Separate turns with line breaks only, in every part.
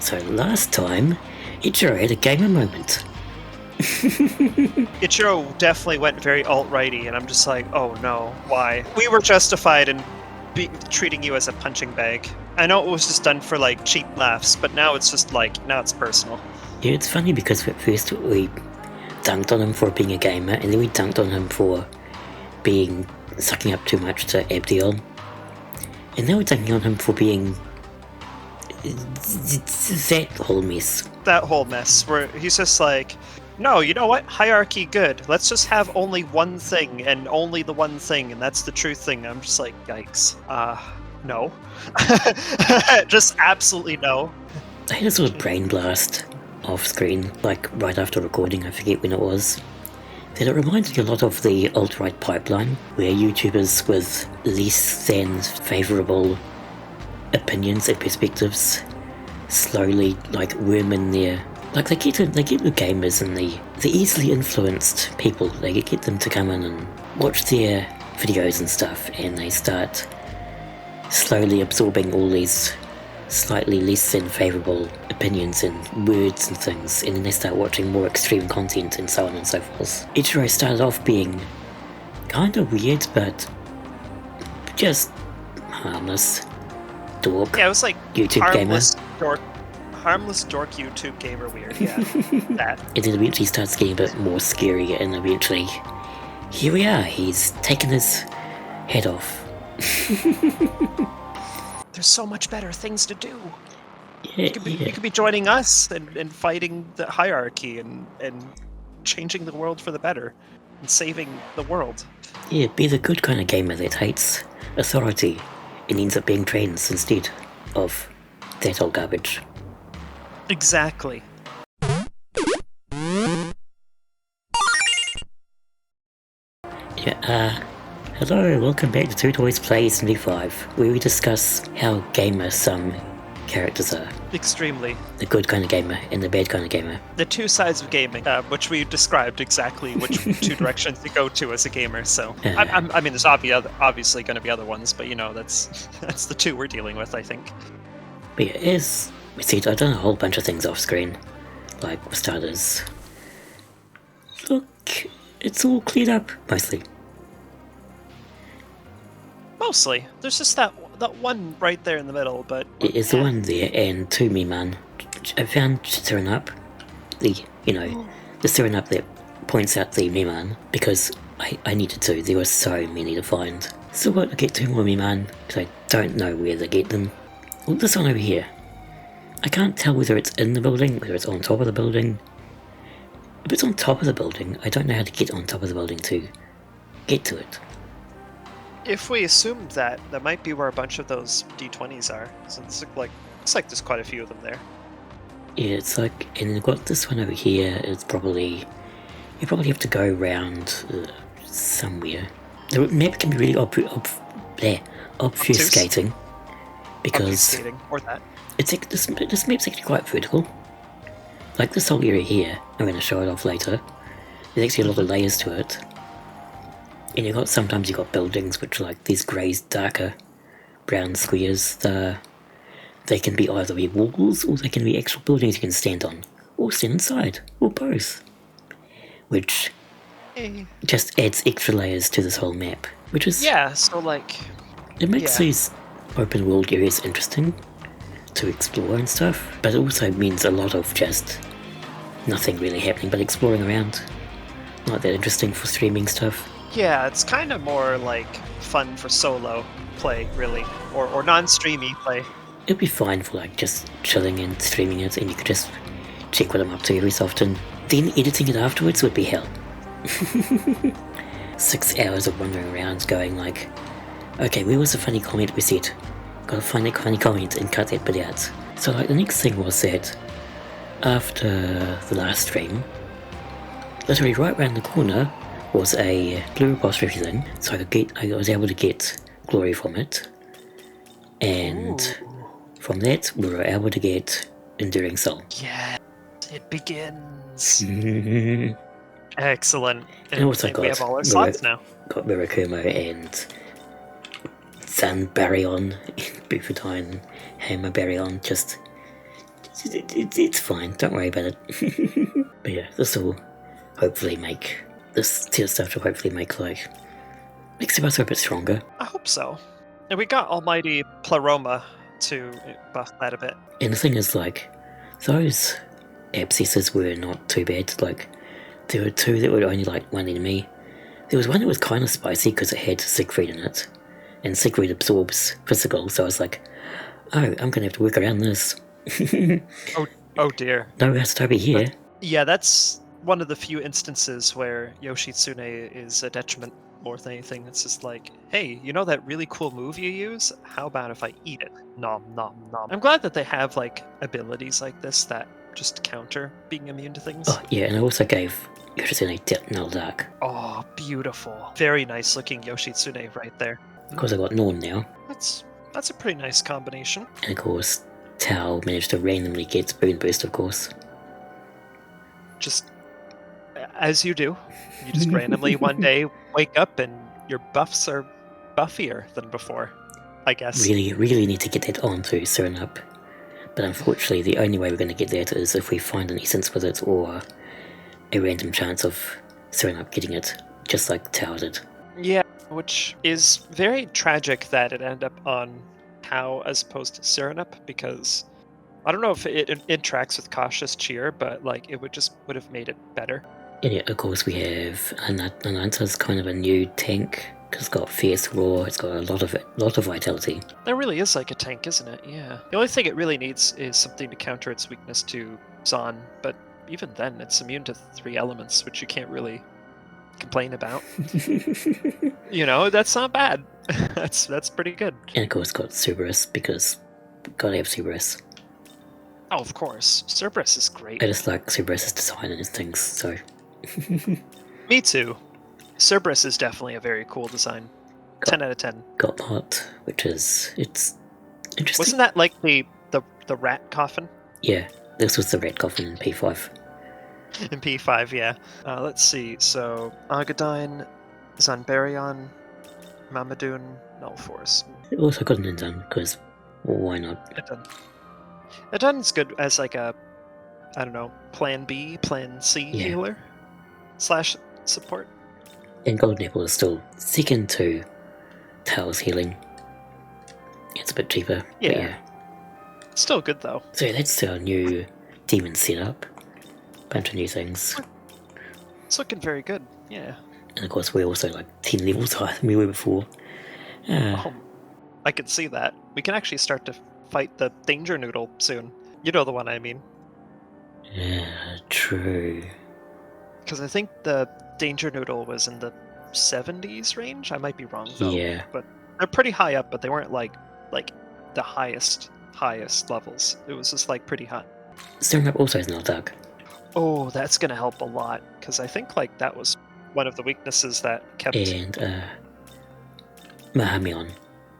So last time, Ichiro had a gamer moment.
Ichiro definitely went very alt-righty, and I'm just like, oh no, why? We were justified in treating you as a punching bag. I know it was just done for like cheap laughs, but now it's just like, now it's personal.
Yeah, it's funny because at first we dunked on him for being a gamer, and then we dunked on him for sucking up too much to Abdiel. And now we're dunking on him for being that whole mess.
That whole mess, where he's just like, no, you know what? Hierarchy good. Let's just have only one thing, and only the one thing, and that's the true thing. I'm just like, yikes. No. Just absolutely no.
I had a sort of brain blast off screen, like right after recording, I forget when it was, that it reminded me a lot of the alt-right pipeline, where YouTubers with less than favourable opinions and perspectives slowly like worm in there. Like they get the gamers and the easily influenced people, they get them to come in and watch their videos and stuff, and they start slowly absorbing all these slightly less than favourable opinions and words and things, and then they start watching more extreme content and so on and so forth. Ichiro started off being kinda weird, but just harmless dork.
Yeah, it was like
YouTube
harmless dork YouTube gamer weird, yeah. That.
And then eventually starts getting a bit more scary, and eventually, here we are, he's taken his head off.
There's so much better things to do.
Yeah,
You could be joining us and fighting the hierarchy and changing the world for the better and saving the world.
Yeah, be the good kind of gamer that hates authority and ends up being trans instead of that old garbage.
Exactly.
Yeah, hello, welcome back to Two Toys Play 75, where we discuss how gamer some characters are.
Extremely.
The good kind of gamer and the bad kind of gamer.
The two sides of gaming, which we described exactly which two directions to go to as a gamer. So, I mean, there's obviously going to be other ones, but you know, that's the two we're dealing with, I think.
But yeah, as we said, I've done a whole bunch of things off screen. Like, for starters, look, it's all cleared up, mostly.
Mostly. There's just that one right there in the middle, but...
It's the one there, and two MIMAN. I found turn up, the turn up that points out the MIMAN, because I needed to. There were so many to find. So what, I get two more MIMAN, because I don't know where to get them. Look, this one over here. I can't tell whether it's in the building, whether it's on top of the building. If it's on top of the building, I don't know how to get on top of the building to get to it.
If we assumed that, that might be where a bunch of those D20s are. So it's like there's quite a few of them there.
Yeah, it's like, and we've got this one over here. It's probably, you probably have to go around somewhere. The map can be really obfuscating, because
or that.
It's this map's actually quite vertical. Like this whole area here, I'm going to show it off later. There's actually a lot of layers to it. And sometimes you've got buildings which are like these grey, darker brown squares. They can be either be walls, or they can be actual buildings you can stand on, or stand inside, or both. Which just adds extra layers to this whole map. Which is...
Yeah, so like...
It makes these open world areas interesting to explore and stuff, but it also means a lot of just nothing really happening but exploring around. Not that interesting for streaming stuff.
Yeah, it's kind of more like fun for solo play, really, or non-streamy play.
It'd be fine for like just chilling and streaming it, and you could just check what I'm up to every so often. Then editing it afterwards would be hell. 6 hours of wandering around going like, okay, where was the funny comment we said? Gotta find that funny comment and cut that bit out. So like the next thing was that after the last stream, literally right around the corner was a blue apostrophe thing, so I was able to get glory from it, and from that we were able to get enduring soul.
Yeah, it begins. Excellent.
And also
we have all our slots now.
Got Mirakumo and San Baryon, Bufutine, Hammer Baryon, just it's fine. Don't worry about it. But yeah, this will hopefully make this tier stuff will hopefully make Tsubasa a bit stronger.
I hope so. And we got Almighty Pleroma to buff that a bit.
And the thing is, those abscesses were not too bad. There were two that were only one enemy. There was one that was kind of spicy because it had Siegfried in it, and Siegfried absorbs physical, so I was like, oh, I'm gonna have to work around this.
Oh dear.
No Rastobi here.
Yeah, that's one of the few instances where Yoshitsune is a detriment more than anything. It's just like, hey, you know that really cool move you use? How about if I eat it? Nom nom nom. I'm glad that they have abilities like this that just counter being immune to things.
Oh yeah, and I also gave Yoshitsune Null Dark.
Oh, beautiful. Very nice looking Yoshitsune right there.
Of course I got Norn now.
That's a pretty nice combination.
And of course, Tao managed to randomly get Spoon Burst, of course.
Just as you do. You just randomly one day wake up and your buffs are buffier than before, I guess.
Really need to get that on to Serenup. But unfortunately, the only way we're going to get that is if we find an essence with it or a random chance of Serenup getting it, just like Tao did.
Yeah, which is very tragic that it ended up on Tao as opposed to Serenup, because I don't know if it interacts with Cautious Cheer, but it would have made it better.
And yeah, of course we have Ananta's kind of a new tank, because it's got Fierce Roar, it's got a lot of vitality.
It really is like a tank, isn't it? Yeah. The only thing it really needs is something to counter its weakness to Zon, but even then, it's immune to 3 elements, which you can't really complain about. That's not bad. That's pretty good.
And of course it's got Cerberus, because gotta have Cerberus.
Oh, of course. Cerberus is great.
I just like Cerberus's design and his things, so...
Me too. Cerberus is definitely a very cool design. 10 out of 10.
Got Lot, which is... it's interesting.
Wasn't that like the rat coffin?
Yeah, this was the rat coffin in P5.
In P5, yeah. Let's see. So, Agadine, Zanbarion, Mamadoon, Null Force.
It also got an Indun, because why not?
Indun's good as a, I don't know, plan B, plan C healer / support.
And Golden Apple is still second to Tao's healing. It's a bit cheaper. Yeah.
Still good though.
So that's our new demon setup. Bunch of new things.
It's looking very good, yeah.
And of course we're also 10 levels higher than we were before.
I can see that. We can actually start to fight the Danger Noodle soon. You know the one I mean.
Yeah, true.
Because I think the Danger Noodle was in the 70s range. I might be wrong though.
Yeah.
But they're pretty high up, but they weren't like the highest levels. It was just pretty high.
Serenup also has Null Dark.
Oh, that's gonna help a lot, because I think that was one of the weaknesses that kept.
And Mahamion.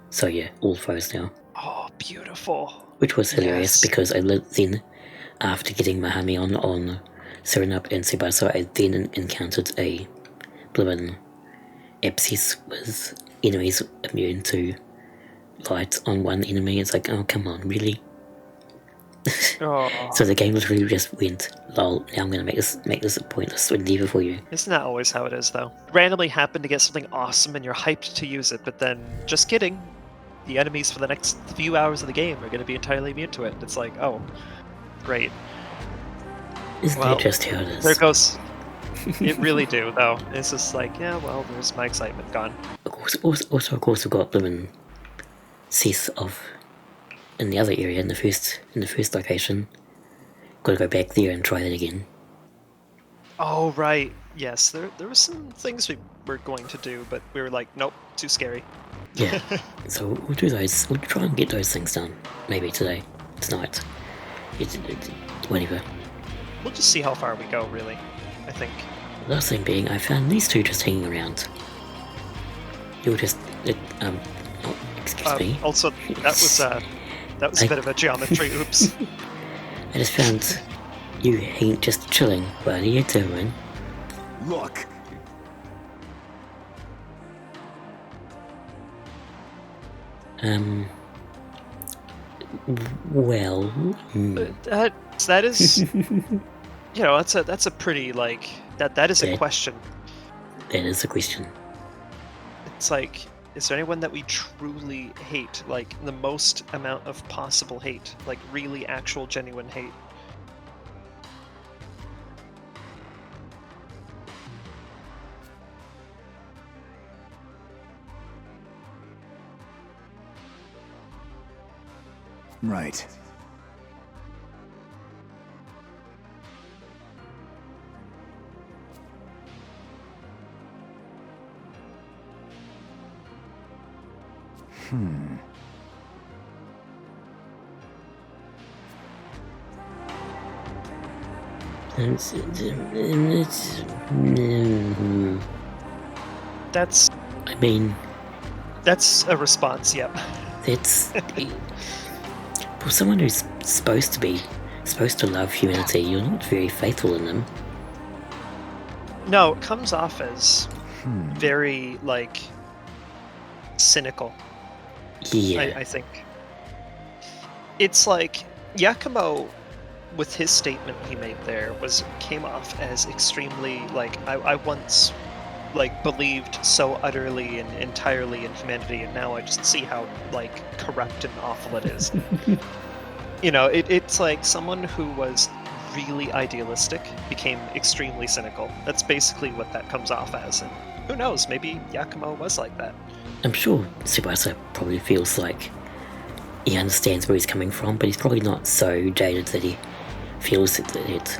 So yeah, all foes now.
Oh, beautiful.
Which was hilarious because I then, after getting Mahamion on Serenup and Tsubasa, I then encountered a bloomin' abscess with enemies immune to light on one enemy. It's oh come on, really?
Oh.
So the game literally just went, lol, now I'm gonna make this a pointless endeavor for you.
Isn't that always how it is though? Randomly happen to get something awesome and you're hyped to use it, but then, just kidding, the enemies for the next few hours of the game are going to be entirely immune to it. It's oh, great.
Isn't that just how it is?
There goes. It really do, though. It's just yeah, well, there's my excitement gone.
Of course, we've got them in Seth in the other area, in the first location. Got to go back there and try that again.
Oh, right. Yes, there were some things we were going to do, but we were nope, too scary.
Yeah, so we'll do those. We'll try and get those things done. Maybe today, tonight, whatever.
We'll just see how far we go, really, I think.
Last thing being, I found these two just hanging around. You're just, excuse me.
Also, that was a bit of a geometry oops.
I just found you just chilling. What are you doing?
Look.
Well,
That is, that's a pretty that is a
That-
question.
that is a question.
It's like, is there anyone that we truly hate, like the most amount of possible hate, like really actual genuine hate?
Right.
That's
I mean,
that's a response. Yep.
that's for someone who's supposed to love humanity. You're not very faithful in them.
No, it comes off as very cynical.
Yeah,
I think it's like Yakumo, with his statement he made there, came off as extremely I once believed so utterly and entirely in humanity, and now I just see how corrupt and awful it is. It's like someone who was really idealistic became extremely cynical. That's basically what that comes off as, and who knows, maybe Yakumo was like that.
I'm sure Tsubasa probably feels like he understands where he's coming from, but he's probably not so jaded that he feels that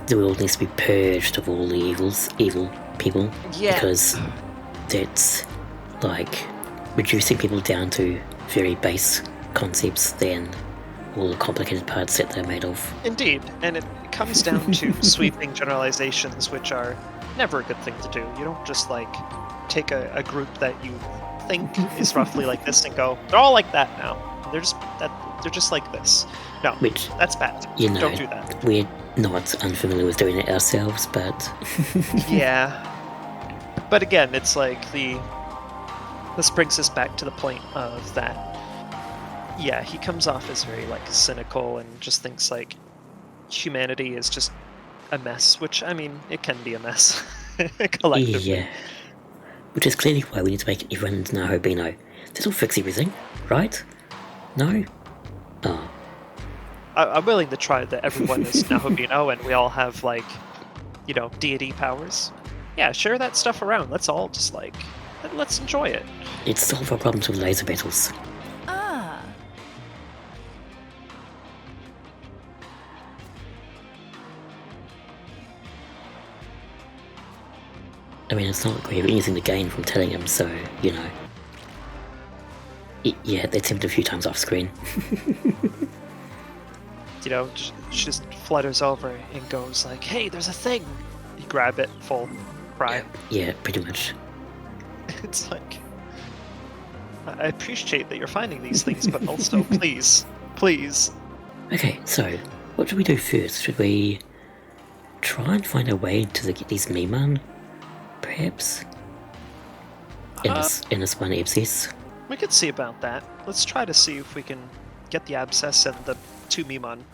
the world needs to be purged of all the evil people.
Yeah.
Because that's like reducing people down to very base concepts than all the complicated parts that they're made of.
Indeed, and it comes down to sweeping generalizations, which are never a good thing to do. You don't just take a group that you think is roughly like this and go, they're all like that now. They're just like this. No,
Which,
that's bad. Don't do that.
We're not unfamiliar with doing it ourselves, but
Yeah. But again, it's this brings us back to the point of that. Yeah, he comes off as very cynical and just thinks humanity is just a mess, which I mean, it can be a mess collectively.
yeah. Which is clearly why we need to make everyone into Nahobino. That'll fix everything, right? No? Oh.
I'm willing to try that everyone is Nahobino and we all have deity powers. Yeah, share that stuff around. Let's all just let's enjoy it.
Let's solve our problems with laser battles. I mean, it's not like we have anything to gain from telling him, so, yeah, that's him a few times off screen.
Just flutters over and goes hey, there's a thing. You grab it, full cry.
Yeah, pretty much.
It's I appreciate that you're finding these things, but also, please.
Okay, so, what should we do first? Should we try and find a way to get these MIMAN, perhaps? In this one abscess?
We could see about that. Let's try to see if we can get the abscess and the 2 MIMAN.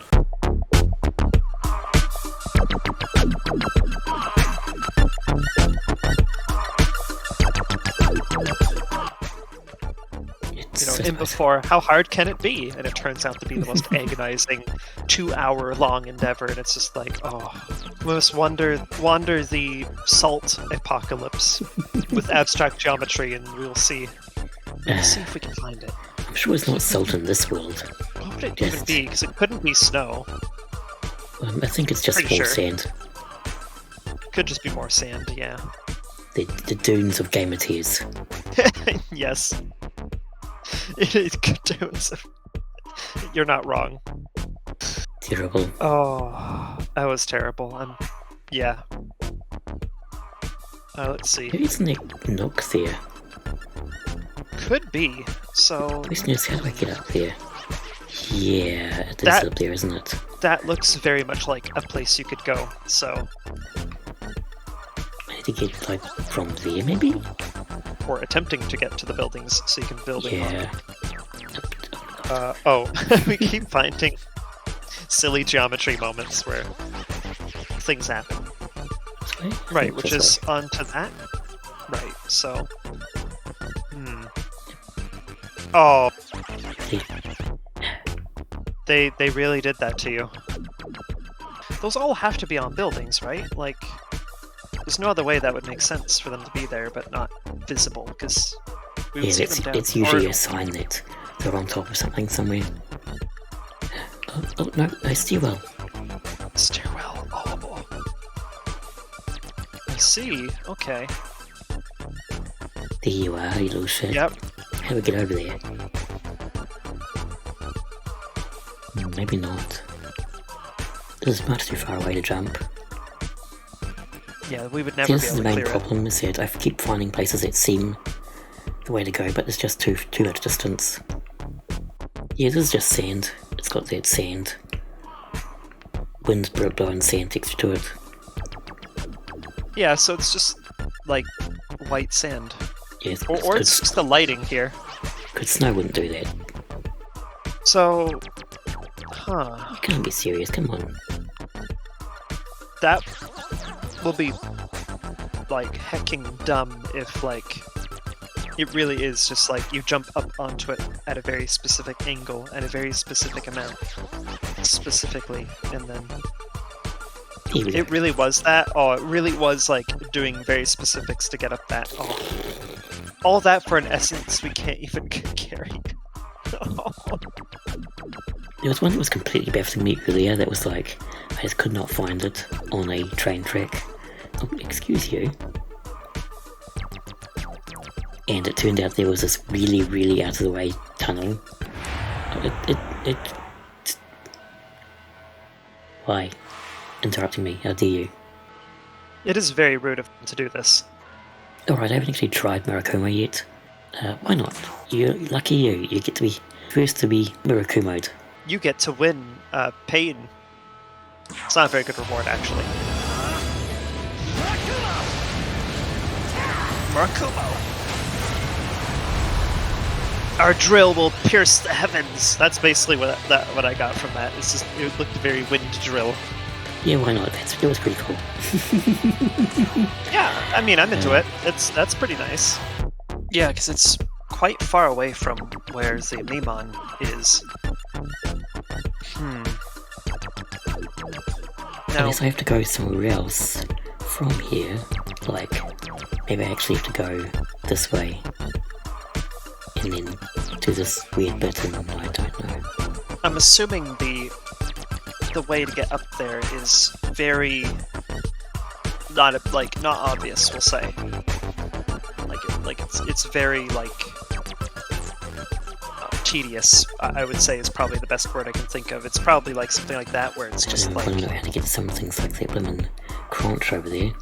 In before, how hard can it be? And it turns out to be the most agonizing 2-hour-long endeavor, and it's just we must wander the salt apocalypse with abstract geometry, and we'll see. We'll see if we can find it.
I'm sure it's not salt in this world.
What would it even be? Because it couldn't be snow.
I think it's just more sand.
Could just be more sand, yeah.
The dunes of gamer tears.
Yes. It is good dunes. You're not wrong.
Terrible.
Oh, that was terrible. Yeah. Let's see.
Maybe it's Nook there.
Could be. So.
Question is, how do I get up there? Yeah, it is up there, isn't it?
That looks very much like a place you could go. So.
I need to get from there, maybe.
Or attempting to get to the buildings so you can build it.
Yeah.
We keep finding silly geometry moments where things happen. Right, which is onto that. Right, so... Oh. They really did that to you. Those all have to be on buildings, right? Like, there's no other way that would make sense for them to be there, but not visible, because we would see them down.
It's usually a sign that they're on top of something somewhere. Oh no, a stairwell.
Stairwell, oh. I see, okay.
There you are, you little shit.
Yep.
How do we get over there? Maybe not. This is much too far away to jump.
Yeah, we would never be able to clear it.
This is the main problem, is that I keep finding places that seem the way to go, but there's just too much distance. Yeah, this is just sand. It's got that sand. Wind blowing sand texture to it.
Yeah, so it's just like white sand.
Yes,
or it's just the lighting here.
Good snow wouldn't do that.
So,
You can't be serious, come on.
That will be like hecking dumb if like it really is just like you jump up onto it at a very specific angle and a very specific amount specifically, and then it really was that. Oh, it really was like doing very specifics to get up that. Oh, all that for an essence we can't even carry.
There was one that was completely baffling me earlier that was like, I just could not find it on a train track. Oh, excuse you. And it turned out there was this really, really out of the way tunnel. Why? Interrupting me, how dare you?
It is very rude of them to do this.
Alright, I haven't actually tried Murakumo yet. Why not? Lucky you, you get to be first to be Murakumo'd.
You get to win pain. It's not a very good reward, actually. Murakumo! Our drill will pierce the heavens. That's basically what I got from that. It's just, it looked very wind drill.
Yeah, why not? It was pretty cool.
Yeah, I mean, I'm into it. That's pretty nice. Yeah, because it's quite far away from where the MIMAN is.
I guess I have to go somewhere else from here. Like, maybe I actually have to go this way. And then do this weird bit, and I don't know.
I'm assuming the way to get up there is very not obvious, we'll say. It's very tedious, I would say, is probably the best word I can think of. It's probably like something like that where it's just like...
I don't know how to get some things like that blimmin' crunch over there.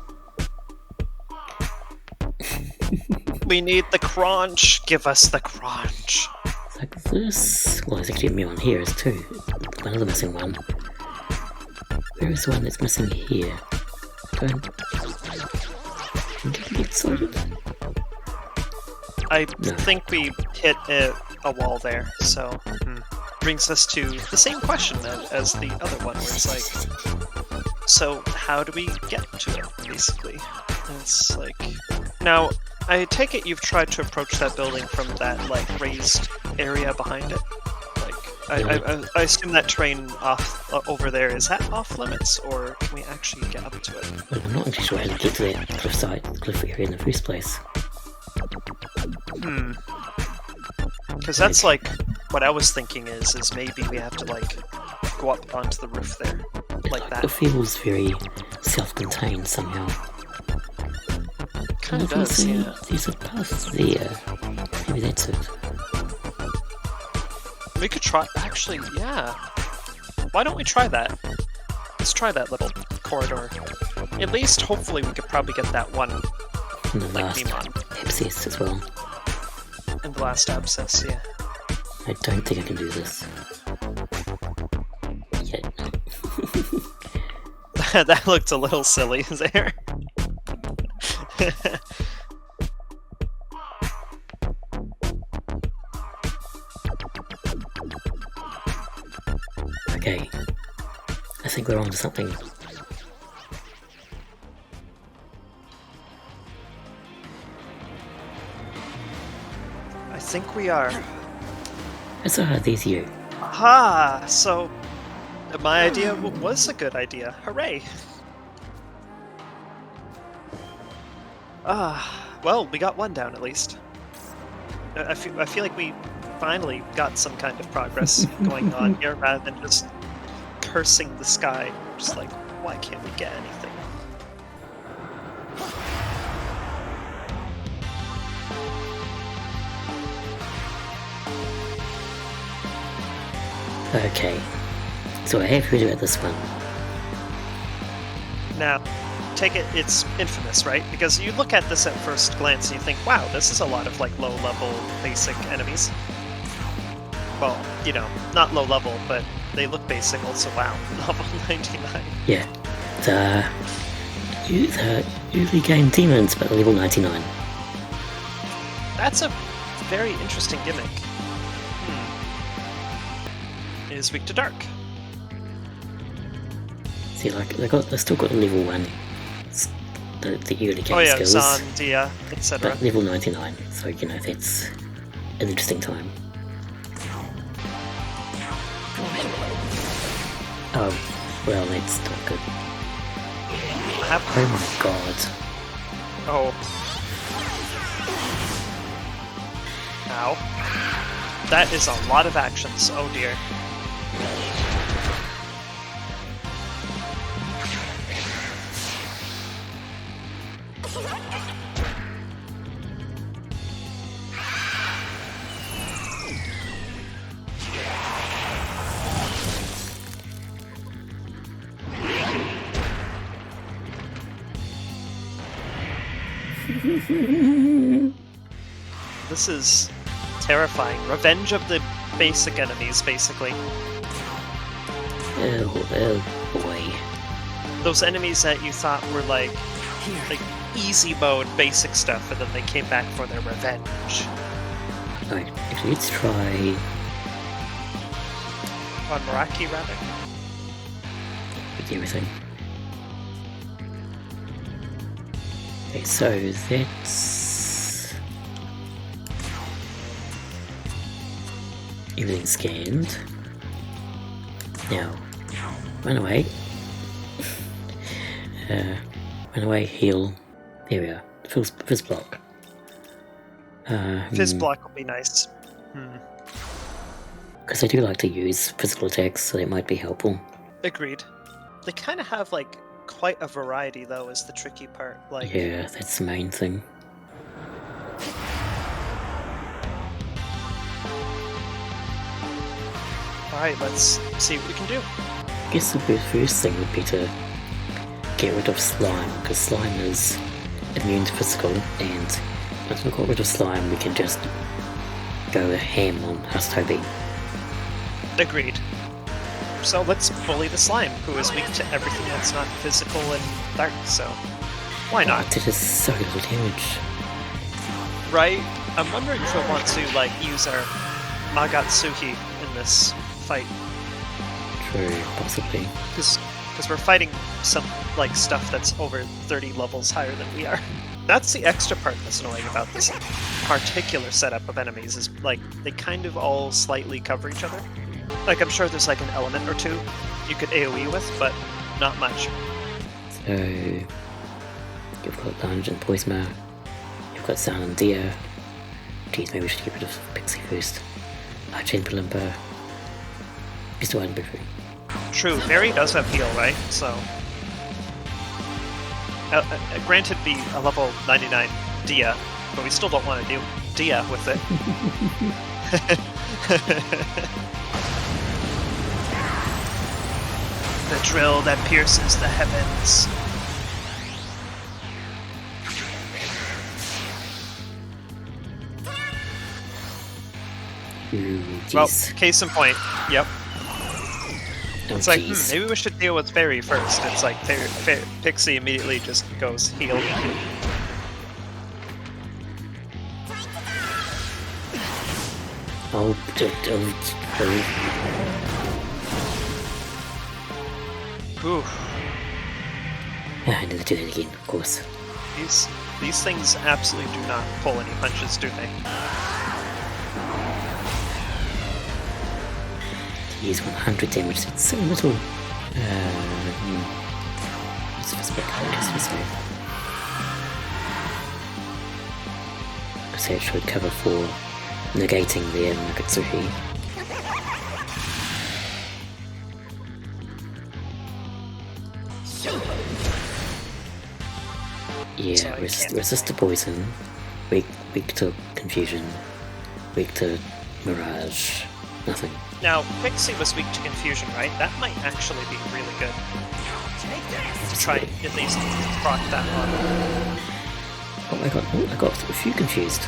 We need the crunch! Give us the crunch!
Like this... Well, there's actually a MIMAN here, is too. Another missing one. Where is the one that's missing here? Did we get sorted?
I think we hit a wall there, so brings us to the same question as the other one, where it's like, so how do we get to it, basically? And it's like, now, I take it you've tried to approach that building from that, like, raised area behind it? Like, I assume that terrain over there, is that off limits, or can we actually get up to it?
Well, I'm not actually sure how to get to that cliff area in the first place.
Because that's like, what I was thinking is maybe we have to like, go up onto the roof there, like that.
It feels very self-contained somehow.
Kind of does, yeah.
There's a path there. Maybe that's it.
We could try, actually, yeah. Why don't we try that? Let's try that little corridor. At least, hopefully, we could probably get that one,
And the
like
last
MIMAN.
abscess as well.
And the last abscess, yeah.
I don't think I can do this. Yet.
That looked a little silly there.
I think we're on to something.
I think we are.
Huzzah, there's you.
Aha! So, my idea was a good idea. Hooray! Well, we got one down at least. I feel like we finally got some kind of progress going on here rather than just cursing the sky. Just like, why can't we get anything?
Okay, so I have heard about this one.
Now, take it, it's infamous, right? Because you look at this at first glance and you think, wow, this is a lot of like low-level basic enemies. Well, you know, not low-level, but they look basic also. Wow, level 99.
Yeah, you usually gain demons, but level 99.
That's a very interesting gimmick. Is weak to dark.
See, like, they still got level 1, the early game
Oh yeah,
skills.
Zan, Dia, etc.
But level 99, so you know, that's an interesting time. Oh, well, that's not good. Oh my god.
Oh. Ow. That is a lot of actions, oh dear. This is terrifying. Revenge of the basic enemies, basically.
Oh boy.
Those enemies that you thought were like easy mode basic stuff, and then they came back for their revenge.
Alright, actually, let's try...
On Meraki, rather.
with everything. Okay, so that's... everything scanned. Now, run away. Run away, heal. There we are. Fizz block.
Fizz block will be nice.
Because I do like to use physical attacks, so that might be helpful.
Agreed. They kind of have like quite a variety, though, is the tricky part. Like,
yeah, that's the main thing.
alright, let's see what we can do.
I guess the first thing would be to get rid of slime, because slime is immune to physical, and once we've got rid of slime, we can just go ham on Hustobi.
Agreed. So let's bully the slime, who is weak to everything that's not physical and dark, so why not?
That is so little damage.
Right? I'm wondering if I want to, like, use our Magatsuhi in this fight.
True, possibly.
Because we're fighting some, like, stuff that's over 30 levels higher than we are. That's the extra part that's annoying about this particular setup of enemies, is, like, they kind of all slightly cover each other. Like, I'm sure there's, like, an element or two you could AoE with, but not much.
So, you've got Lunge and Poisma, you've got Zan and Dia. Geez, maybe we should get rid of Pixie first. Archie and Palimpa. Just one victory.
True, Mary does have heal, right? So, granted, be a level 99 Dia, but we still don't want to do Dia with it. The drill that pierces the heavens.
Ooh,
Well,
jeez.
case in point, yep.
Oh,
It's like,
jeez.
maybe we should deal with Fairy first. It's like, Pixie immediately just goes heal. Whew.
I never do that again, of course.
These things absolutely do not pull any punches, do they?
Use 100 damage, that's so little. What's the perspective? Just this way. So it should cover for negating the Nakatsuhi. Yeah, resist to poison, weak to confusion, weak to mirage, nothing.
Now, Pixie was weak to confusion, right? That might actually be really good. To try at least proc that one.
Oh my god, I got a few confused.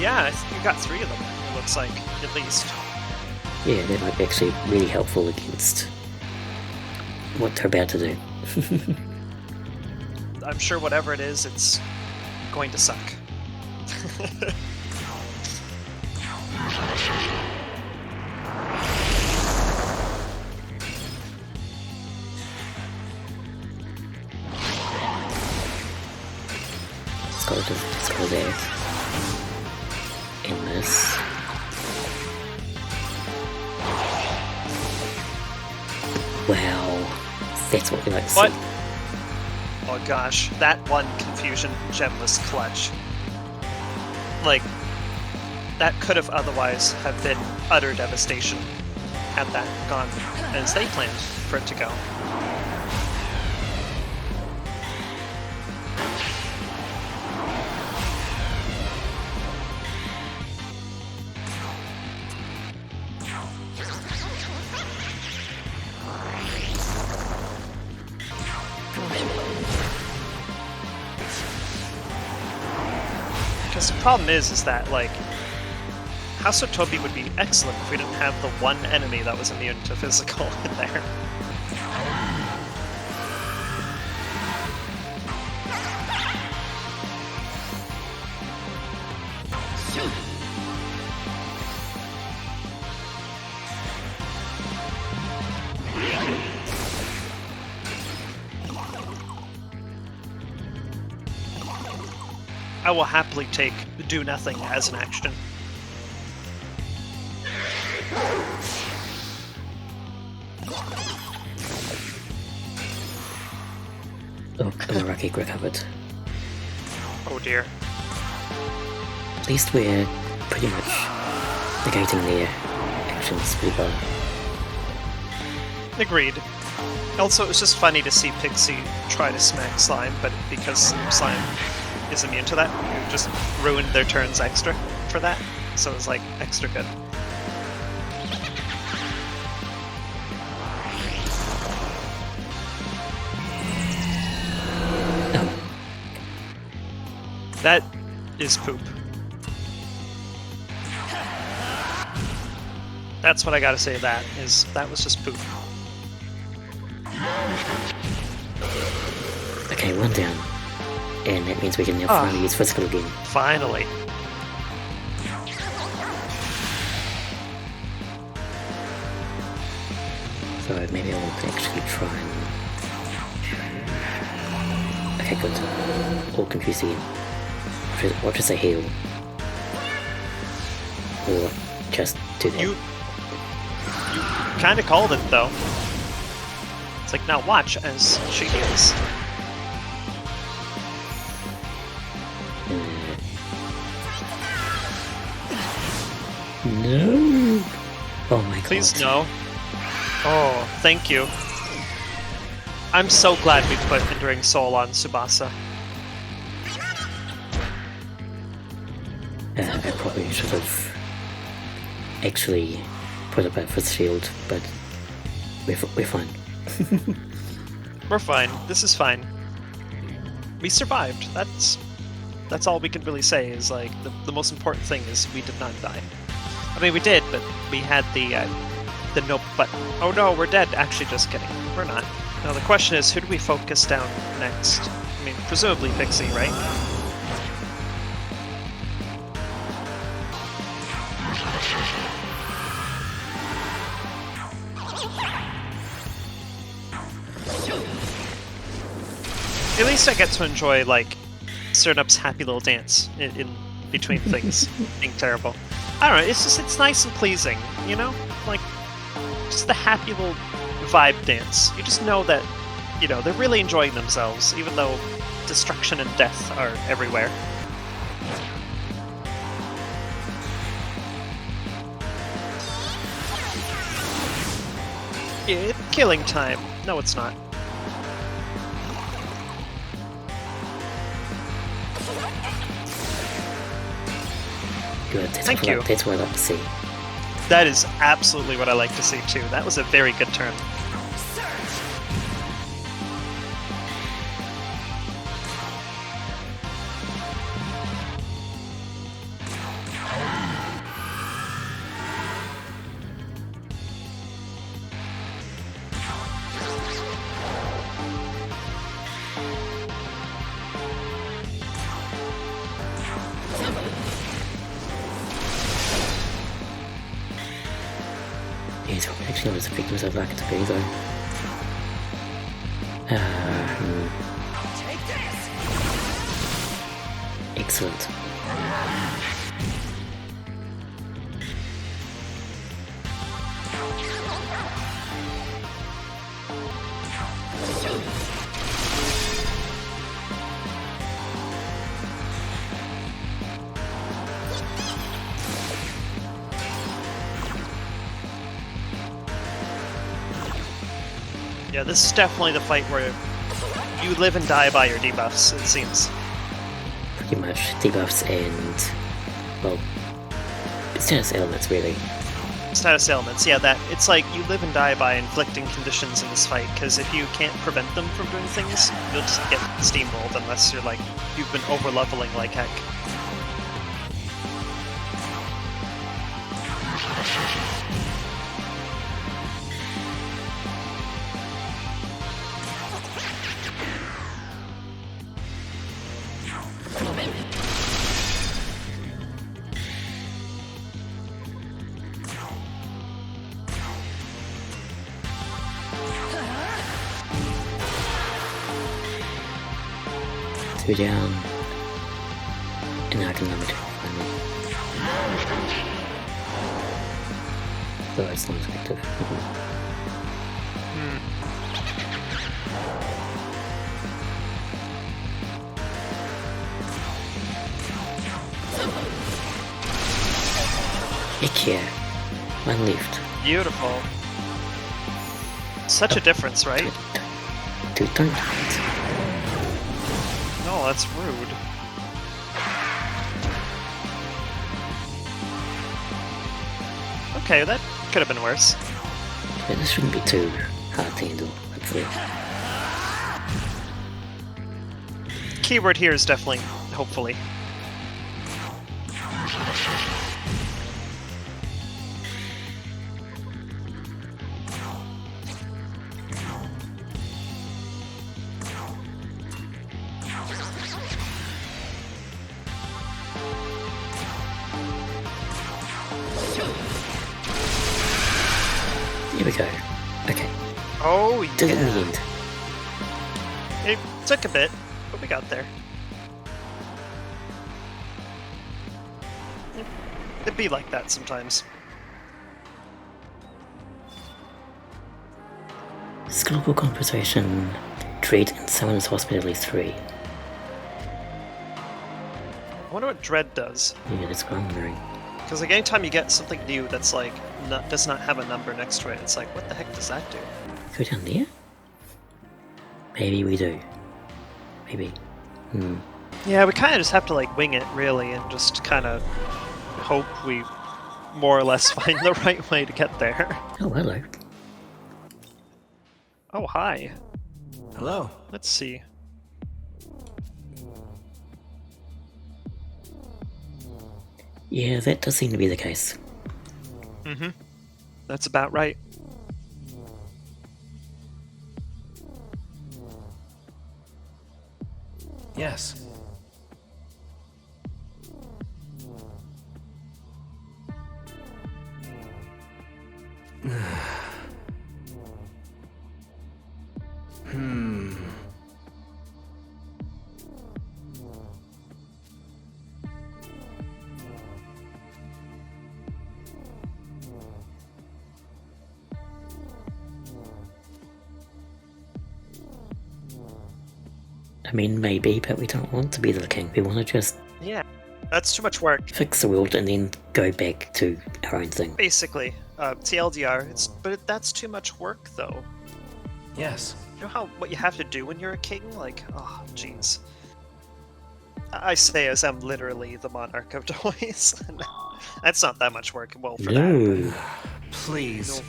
Yeah, I think you got 3 of them, it looks like, at least.
Yeah, that might be actually really helpful against what they're about to do.
I'm sure whatever it is, it's going to suck.
Let's go there. In this. Wow. That's what we like to see.
What? Oh gosh, that one confusion gem was clutch. Like, that could have otherwise have been utter devastation had that gone as they planned for it to go. Because the problem is that, like, House of Tobi would be excellent if we didn't have the one enemy that was immune to physical in there. I will happily take do nothing as an action.
Oh, Amaraki recovered.
Oh dear.
At least we're pretty much negating their actions pretty well.
Agreed. Also, it was just funny to see Pixie try to smack Slime, but because Slime is immune to that, it just ruined their turns extra for that. So it was like extra good. That is poop. That's what I gotta say. That was just poop.
Okay, one down. And that means we can now finally use physical again.
Finally.
So maybe I will actually try and... Okay, good. All confused again. What does I heal? Or just do that?
You kind of called it, though. It's like, now watch as she heals.
No! Oh my god.
Please no. Oh, thank you. I'm so glad we put Enduring Soul on Tsubasa.
I probably should have actually put up a first shield, but we're fine.
We're fine. This is fine. We survived. That's all we can really say. Is like the most important thing is we did not die. I mean, we did, but we had the nope. But oh no, we're dead. Actually, just kidding. We're not. Now the question is, who do we focus down next? I mean, presumably Pixie, right? At least I get to enjoy, like, Cernup's happy little dance in between things being terrible. I don't know, it's nice and pleasing, you know? Like, just the happy little vibe dance. You just know that, you know, they're really enjoying themselves, even though destruction and death are everywhere. It's killing time. No, it's not.
Good,
Thank you.
That's what I like to see.
That is absolutely what I like to see too. That was a very good turn.
It's probably actually not as effective as I'd like it to be, though. Excellent.
Yeah, this is definitely the fight where you live and die by your debuffs, it seems.
Pretty much debuffs and, well, status elements, really.
Status elements, yeah, that it's like you live and die by inflicting conditions in this fight, because if you can't prevent them from doing things, you'll just get steamrolled unless you're like, you've been over-leveling like heck.
Two down. And now I can number 2 finally. Though it's not as effective. Heck yeah. One left.
Beautiful. Such a difference, right?
Dude, don't do it.
No, that's rude. Okay, that could have been worse.
Yeah, this shouldn't be too hard to handle, hopefully.
Keyword here is definitely, hopefully.
Here we go. Okay.
Oh,
Did it in the
yeah.
end.
It took a bit, but we got there. It'd be like that sometimes.
Skillful compensation, Dread, and Summoners Hospitality 3.
I wonder what Dread does.
Yeah, that's what I'm wondering.
Because like anytime you get something new that's like does not have a number next to it, it's like, what the heck does that do?
Go down there? Maybe we do. Maybe.
Yeah, we kind of just have to like wing it really, and just kind of hope we more or less find the right way to get there.
Oh, hello.
Oh, hi.
Hello.
Let's see.
Yeah, that does seem to be the case.
Mm-hmm. That's about right.
Yes.
I mean, maybe, but we don't want to be the king. We want to just
Yeah, that's too much work.
fix the world and then go back to our own thing.
Basically, TLDR. That's too much work, though.
Yes.
You know what you have to do when you're a king? Like, oh, jeez. I say as I'm literally the monarch of toys. That's not that much work. Well, for that.
No,
Please.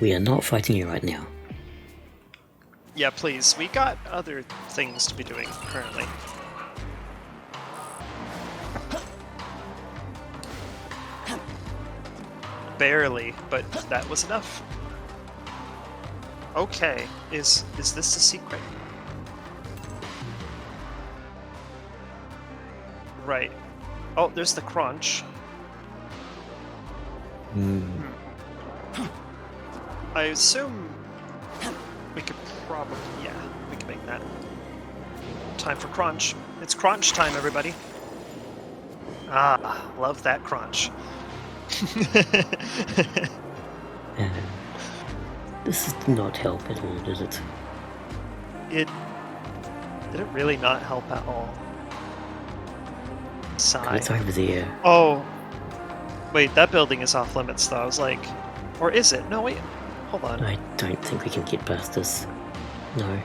we are not fighting you right now.
Yeah, please. We got other things to be doing currently. Barely, but that was enough. Okay, is this the secret? Right. Oh, there's the crunch. I assume we could probably, yeah, we can make that. Time for crunch. It's crunch time, everybody. Ah, love that crunch.
This did not help at all, did it?
Did it really not help at all? Sigh.
It's over there.
Oh, wait, that building is off limits though. I was like, or is it? No, wait, hold on.
I don't think we can get past this. No.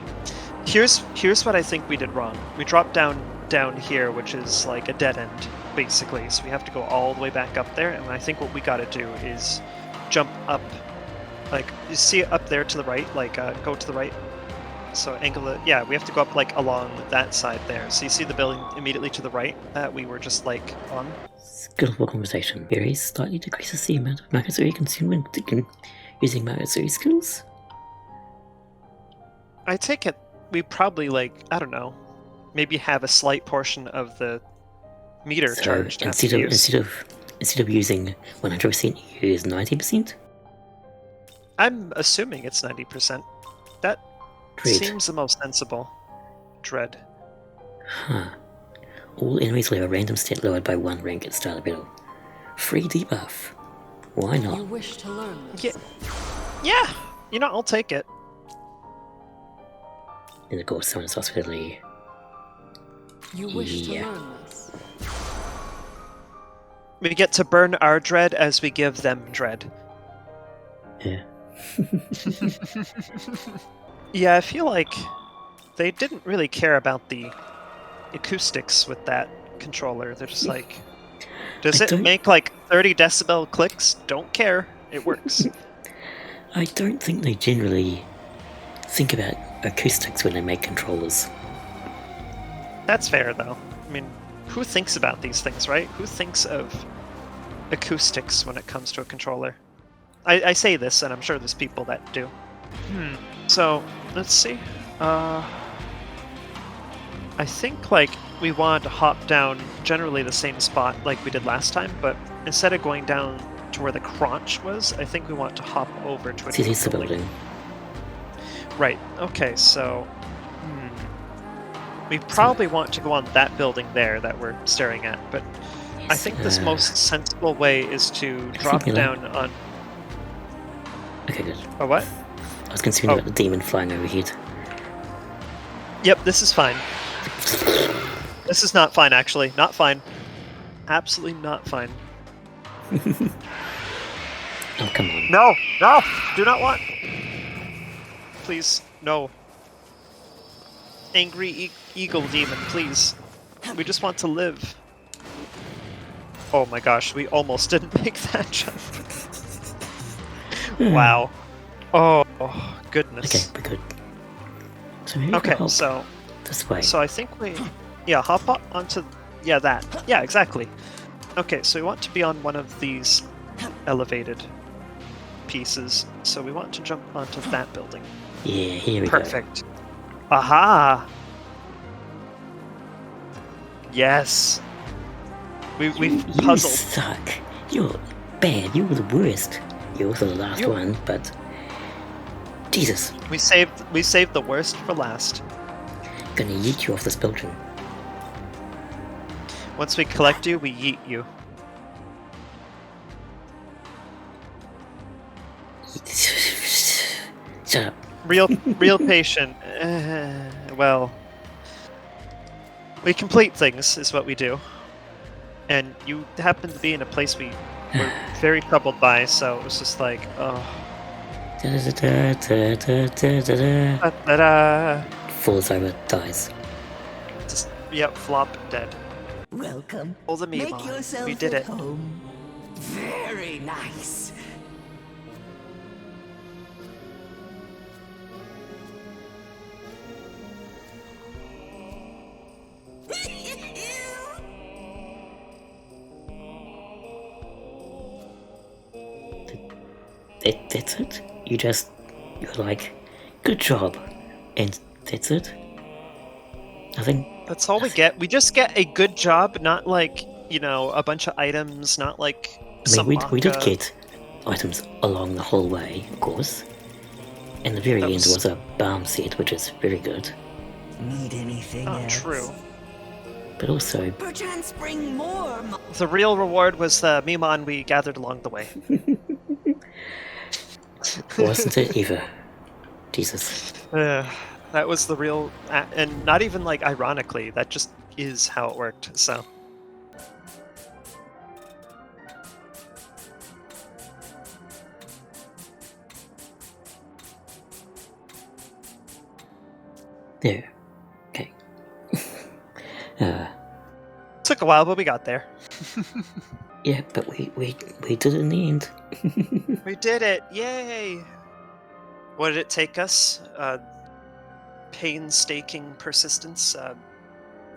Here's what I think we did wrong. We dropped down here, which is like a dead end, basically. So we have to go all the way back up there. And I think what we got to do is jump up, like you see it up there to the right, like go to the right. So angle it. Yeah, we have to go up like along that side there. So you see the building immediately to the right that we were just like on.
Skillful conversation. Very slightly decreases the amount of Makasuri consumed using Makasuri skills.
I take it we probably like, I don't know, maybe have a slight portion of the meter
So
charge.
instead of using 100%, you use 90%.
I'm assuming it's 90%. That
Dread.
seems the most sensible. Dread.
Huh. All enemies will have a random stat lowered by 1 rank at start of battle. Free debuff. Why
You
not?
wish to learn this?
Yeah, you know, I'll take it.
And of course, someone's hospitality.
You wish
Yeah.
to learn this?
We get to burn our dread as we give them dread.
Yeah.
Yeah, I feel like they didn't really care about the acoustics with that controller. They're just like, does
I
it
don't-
make like 30 decibel clicks? Don't care. It works.
I don't think they generally think about acoustics when they make controllers.
That's fair, though. I mean, who thinks about these things, right? Who thinks of acoustics when it comes to a controller? I say this, and I'm sure there's people that do. So, let's see. I think, like, we wanted to hop down generally the same spot like we did last time, but instead of going down to where the crotch was, I think we want to hop over to a
See, this is the
different
building.
Right, okay, so... We probably want to go on that building there that we're staring at, but I think this most sensible way is to drop
think we
down on...
Okay, good.
Oh, what?
I was concerned
Oh.
about the demon flying overhead.
Yep, this is fine. This is not fine, actually. Not fine. Absolutely not fine.
Oh, come on.
No! No! Do not want... Please, no. Angry eagle demon, please. We just want to live. Oh my gosh, we almost didn't make that jump. Wow. Oh, goodness.
Okay, we're good. So maybe
Okay,
we'll hop
so
this way.
I think we... Yeah, hop up onto... Yeah, that. Yeah, exactly. Okay, so we want to be on one of these elevated pieces. So we want to jump onto that building.
Yeah, here we go.
Perfect. Aha! Yes! We've
You
puzzled.
suck. You're bad. You were the worst. You're also the last
You-
one, but... Jesus.
We saved the worst for last.
Gonna yeet you off this building.
Once we collect you, we yeet you.
Shut up.
real patient. Well, we complete things is what we do, and you happen to be in a place we were very troubled by, so it was just like, oh,
Da-da-da-da-da-da-da-da.
da-da.
Falls over, dies.
Just yep, flop, dead.
Welcome.
Oh, the
Make
MIMAN.
yourself
We did
at
it.
home. Very nice.
That's it? You're like, good job. And that's it? Nothing?
That's all we get. We just get a good job, not like, a bunch of items, not like
I mean,
some
we did
manga.
get items along the whole way, of course. And the very
That
end
was-
was a balm set, which is very good.
Need anything
Oh,
else?
true.
But also,
Perchance bring more.
The real reward was the MIMAN we gathered along the way.
wasn't it ever? Jesus.
That was the real, and not even like ironically, that just is how it worked. So
There. Okay.
took a while, but we got there.
Yeah, but we did it in the end.
We did it! Yay! What did it take us? Painstaking persistence,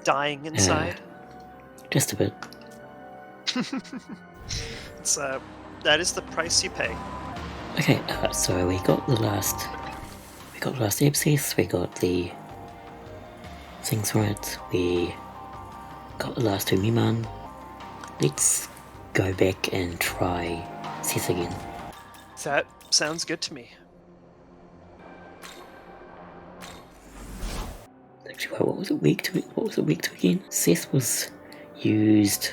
dying inside.
Just a bit.
It's that is the price you pay.
Okay, so we got the last abscess, we got the things right, we got the last two MIMAN. Let's go back and try Seth again.
That sounds good to me.
Actually, what was it weak to? What was it weak to again? Seth was used.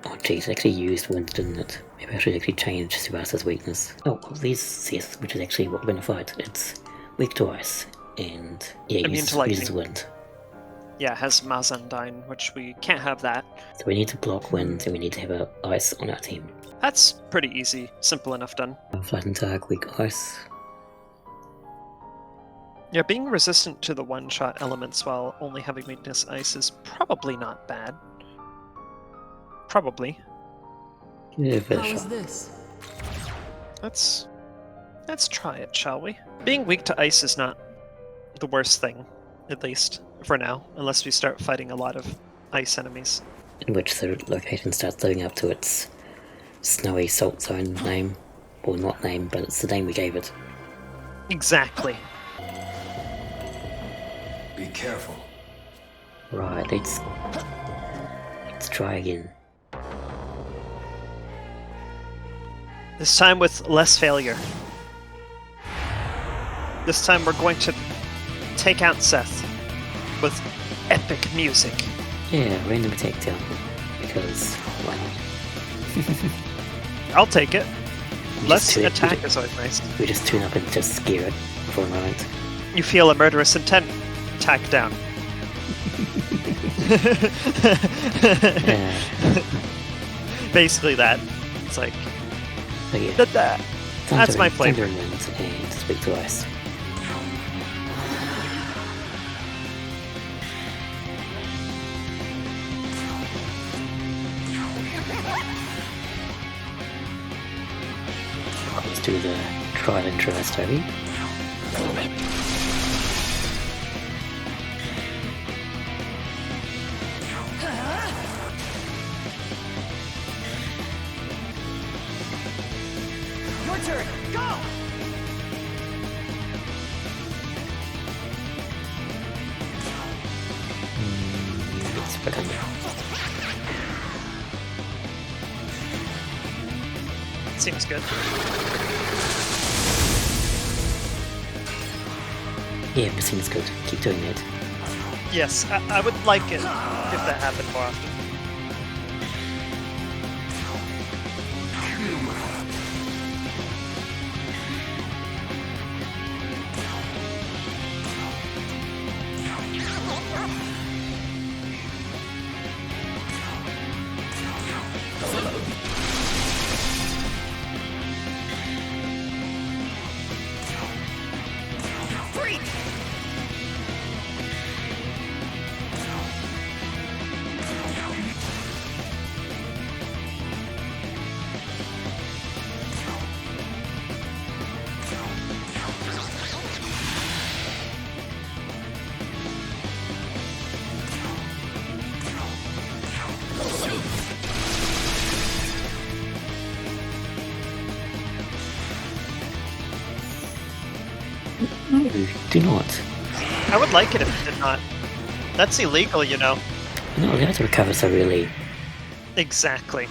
Oh geez, it actually used wind, didn't it? Maybe I should actually change Tsubasa's weakness. Oh, well, there's Seth, which is actually what we're gonna fight. It's weak to ice, and yeah,
Immune
uses,
to lightning.
uses wind.
Yeah, it has Mazandine, which we can't have that.
So we need to block wind, and we need to have a ice on our team.
That's pretty easy, simple enough done.
Flight and Dark, weak ice.
Yeah, being resistant to the one-shot elements while only having weakness ice is probably not bad. Probably.
Give it a bit of
How
a
is
shot.
this?
Let's try it, shall we? Being weak to ice is not the worst thing, at least for now, unless we start fighting a lot of ice enemies.
In which the location starts living up to its snowy salt zone name. Well, not name, but it's the name we gave it.
Exactly.
Be careful.
Right, let's try again.
This time with less failure. This time we're going to take out Seth with epic music.
Yeah, random attack down. Because why not?
I'll take it.
We
Less
just
attack is always nice.
We just tune up and just scare it for a moment.
You feel a murderous intent. Attack down. Basically that. It's like,
But yeah,
that. That's my
Thunder
flavor.
and Wind and Speak to Ice. Let's do the trial and true story.
Your turn. Go.
Let's begin.
Seems good.
Yeah, it seems good. Keep doing that.
Yes, I would like it if that happened more often.
No, do not.
I would like it if it did not. That's illegal, you know.
You're not allowed to recover so early.
Exactly.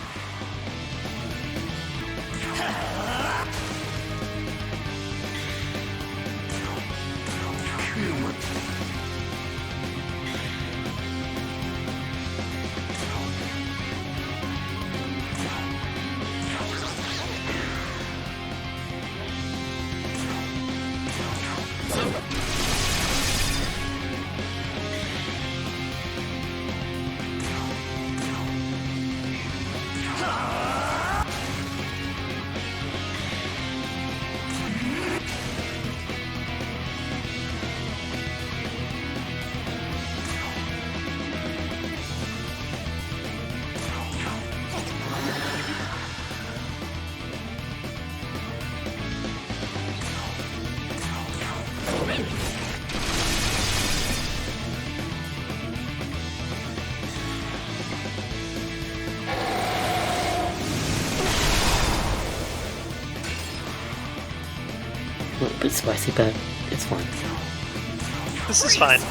A little bit spicy, but it's fine.
This is fine.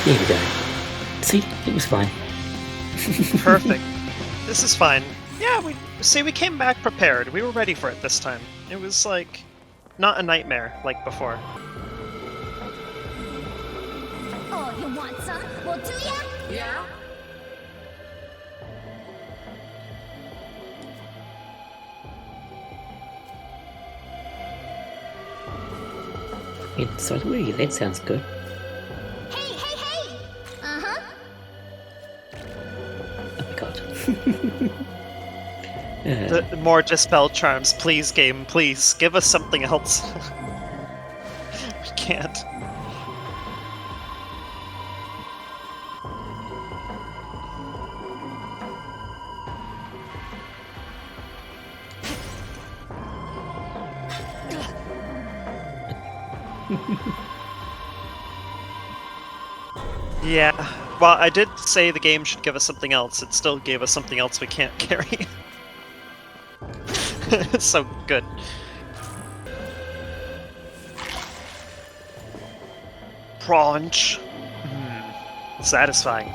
There we go. See, it was fine.
Perfect. This is fine. Yeah, we came back prepared. We were ready for it this time. It was like not a nightmare like before.
Oh, you want some? Well, do ya? Yeah.
Inside way, that sounds good.
Hey, hey, hey! Uh-huh.
Oh my god.
The more dispel charms, please, game, please give us something else. We can't. Yeah, well, I did say the game should give us something else. It still gave us something else we can't carry. It's so good. Crunch. Satisfying.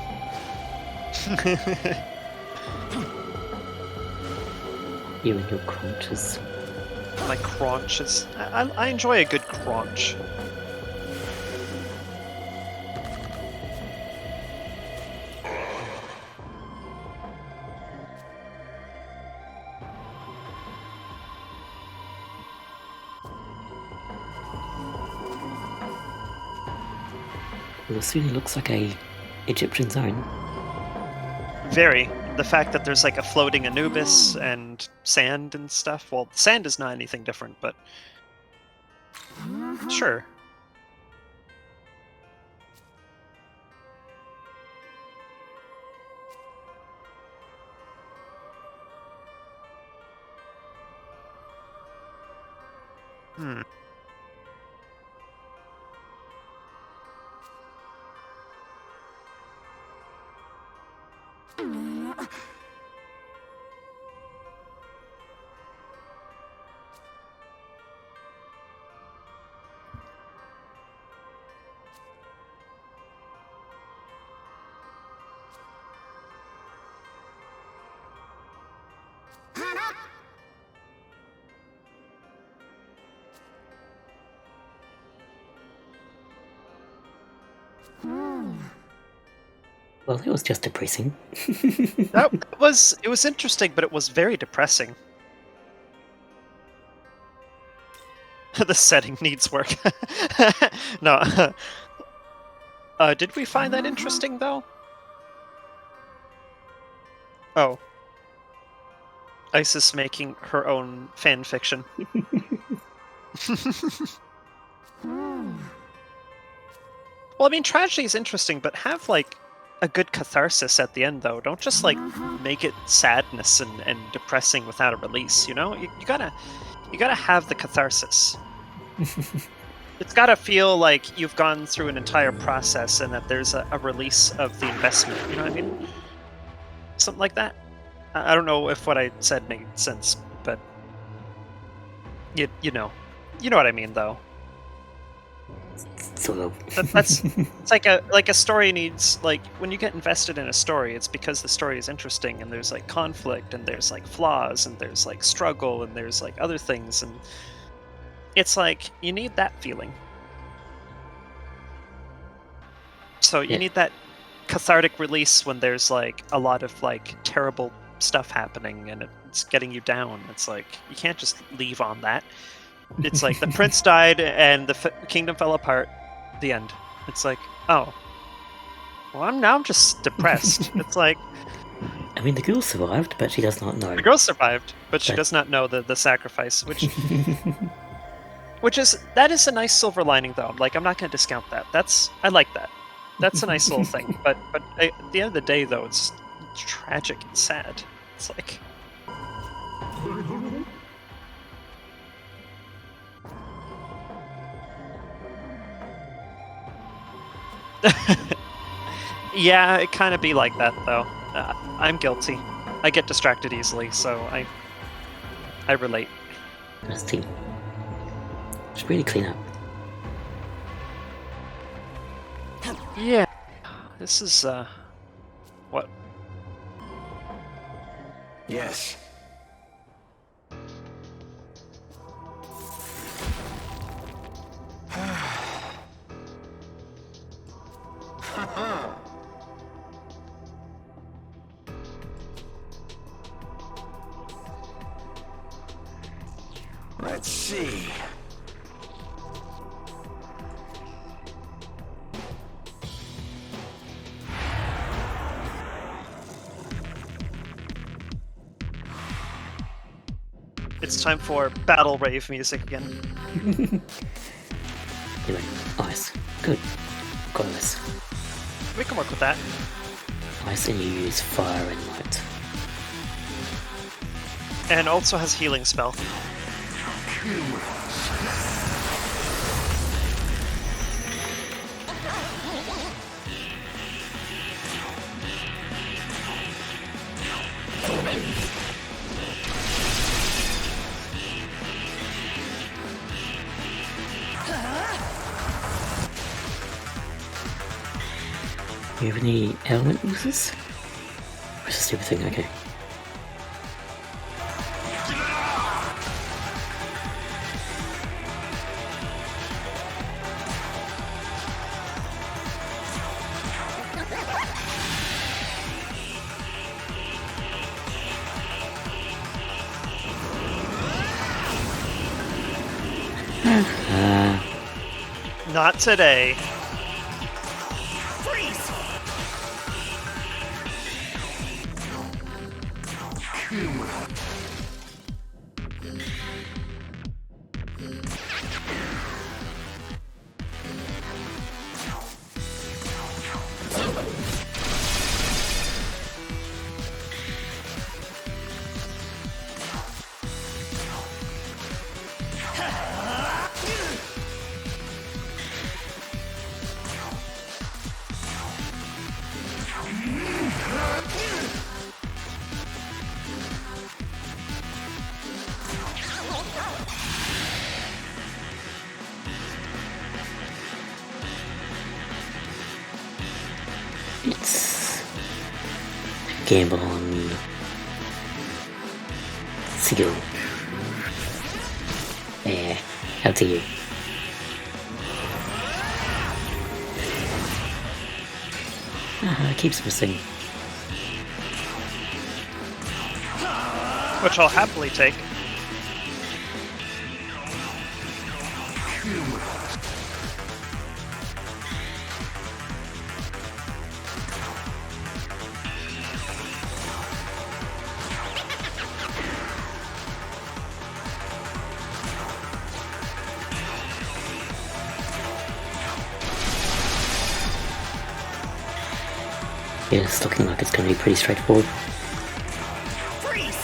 You and your crunches.
My crunches. I enjoy a good crunch.
Well, it certainly looks like a Egyptian zone.
Very. The fact that there's like a floating Anubis and sand and stuff. Well, sand is not anything different, but sure.
Well, it was just depressing.
It was interesting, but it was very depressing. The setting needs work. No. Did we find that interesting, though? Oh. Isis making her own fan fiction. Well, I mean, tragedy is interesting, but have, like, a good catharsis at the end, though. Don't just like make it sadness and depressing without a release. You know, you gotta have the catharsis. It's gotta feel like you've gone through an entire process and that there's a release of the investment. You know what I mean? Something like that. I don't know if what I said made sense, but you know what I mean, though.
Sort of.
That's it's like a story needs, like, when you get invested in a story, it's because the story is interesting and there's like conflict and there's like flaws and there's like struggle and there's like other things, and it's like you need that feeling. So you need that cathartic release when there's like a lot of like terrible stuff happening and it's getting you down. It's like you can't just leave on that. It's like the prince died and the kingdom fell apart. The end. It's like, oh, well, I'm just depressed. It's like,
I mean, the girl survived, but she does not know.
the girl survived, but she does not know the sacrifice, which that is a nice silver lining, though. Like, I'm not going to discount that. I like that. That's a nice little thing. But at the end of the day, though, it's tragic and sad. It's like. Yeah, it kind of be like that, though. I'm guilty. I get distracted easily, so I relate.
That's team. Should really clean up.
Yeah, this is what?
Yes. Let's see.
It's time for battle rave music again.
Anyway, ice. Good. Got ice.
We can work with that.
Ice, and you use fire and light.
And also has healing spell.
Do you have any element uses? Or is a stupid thing? Okay.
Not today.
It's gamble on skill. Yeah, up to you. It keeps missing.
Which I'll happily take.
Yeah, it's looking like it's going to be pretty straightforward.
Freeze!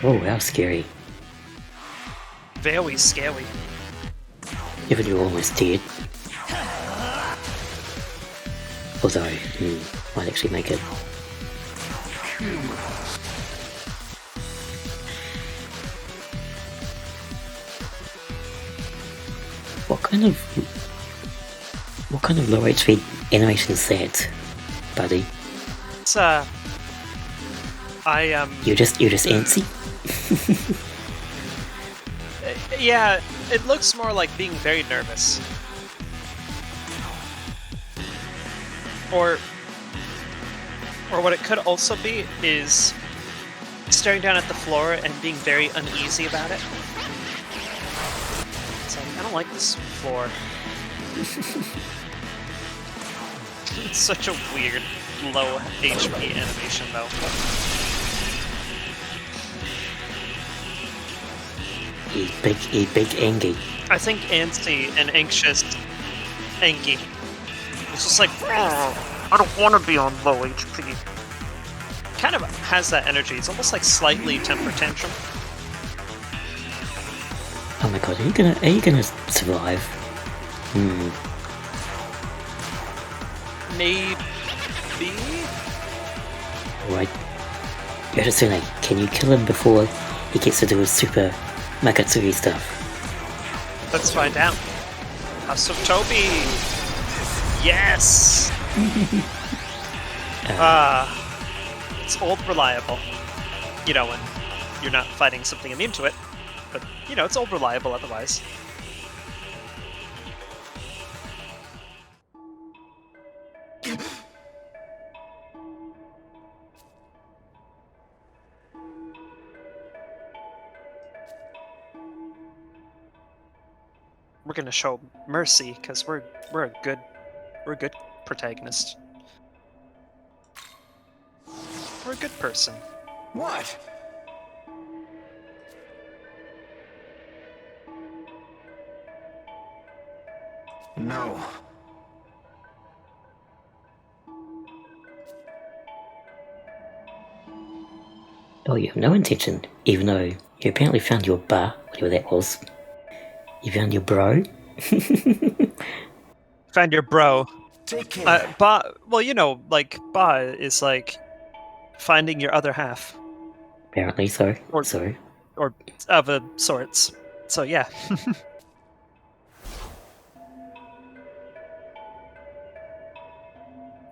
Oh, how scary.
Very scary.
Even you're almost dead. Although, might actually make it. What kind of low HP animation is that, buddy?
It's
You're just antsy?
yeah, it looks more like being very nervous. Or what it could also be is staring down at the floor and being very uneasy about it. It's like, I don't like this floor. It's such a weird low HP animation though.
He big Angie.
I think antsy and anxious Angie. It's just like, "Oh, I don't want to be on low HP. Kind of has that energy. It's almost like slightly temper tantrum.
Oh my god, are you gonna survive?
Maybe?
Right. Yotasune, can you kill him before he gets to do his super Makatsugi stuff?
Let's find out. House of Toby! Yes! It's old reliable. You know, when you're not fighting something immune to it. But, you know, it's old reliable otherwise. We're gonna show mercy because we're a good protagonist. We're a good person.
What? No.
Oh, you have no intention, even though you apparently found your bar, whatever that was. You found your bro?
Found your bro.
Take care.
Well, you know, like, ba is like finding your other half.
Apparently so.
Or-
So,
Or of a sorts. So, yeah.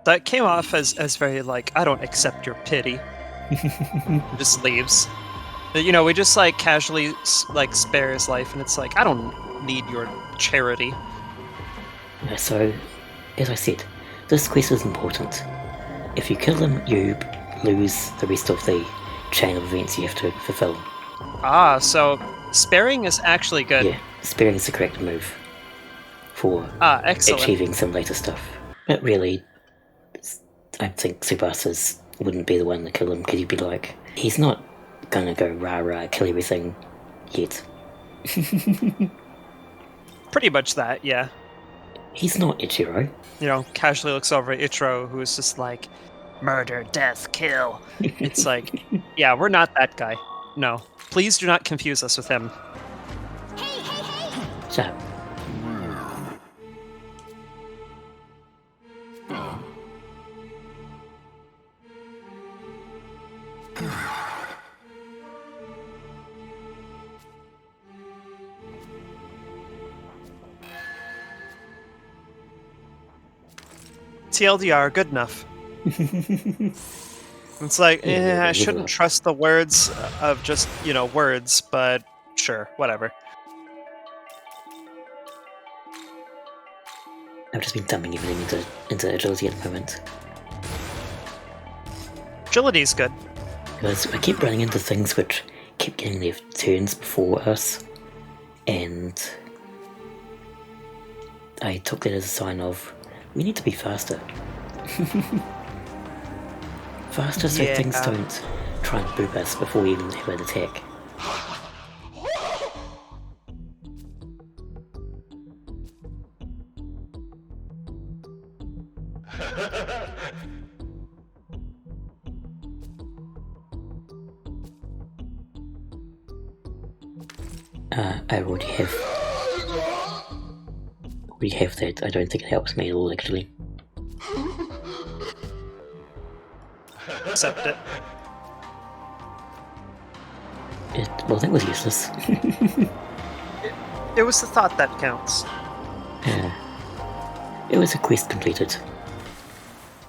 That came off as very, like, I don't accept your pity. Just leaves. You know, we just, like, casually, like, spare his life, and it's like, I don't need your charity.
so, as I said, this quest is important. If you kill him, you lose the rest of the chain of events you have to fulfill.
Ah, so sparing is actually good.
Yeah, sparing is the correct move for
Excellent.
achieving some later stuff. But really, I think Tsubasa wouldn't be the one to kill him, because he'd be like, he's not gonna go rah-rah, kill everything yet.
Pretty much that, yeah.
He's not Ichiro.
You know, casually looks over at Ichiro, who's just like, murder, death, kill. It's like, yeah, we're not that guy. No. Please do not confuse us with him.
Shut up.
TLDR, good enough. It's like, I shouldn't trust the words of just, you know, words, but sure, whatever.
I've just been dumping everything into agility at the moment.
Agility's good.
Because I kept running into things which kept getting their turns before us, and I took that as a sign of, we need to be faster. Faster so
Yeah.
things don't try and boop us before we even have an attack. I already have that. I don't think it helps me at all, actually.
Accept it.
Well, that was useless.
It was the thought that counts.
It was a quest completed.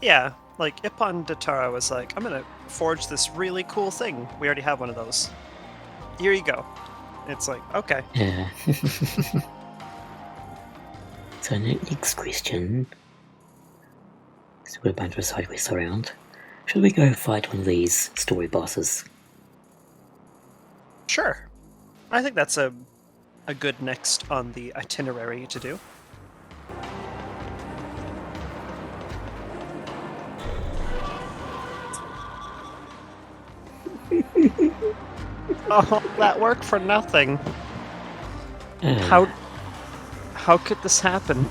Yeah, like Ippon Datara was like, I'm gonna forge this really cool thing. We already have one of those. Here you go. It's like, okay.
Yeah. So next question. So we're a bunch of side quests around. Should we go fight one of these story bosses?
Sure. I think that's a good next on the itinerary to do. Oh, that worked for nothing. How could this happen?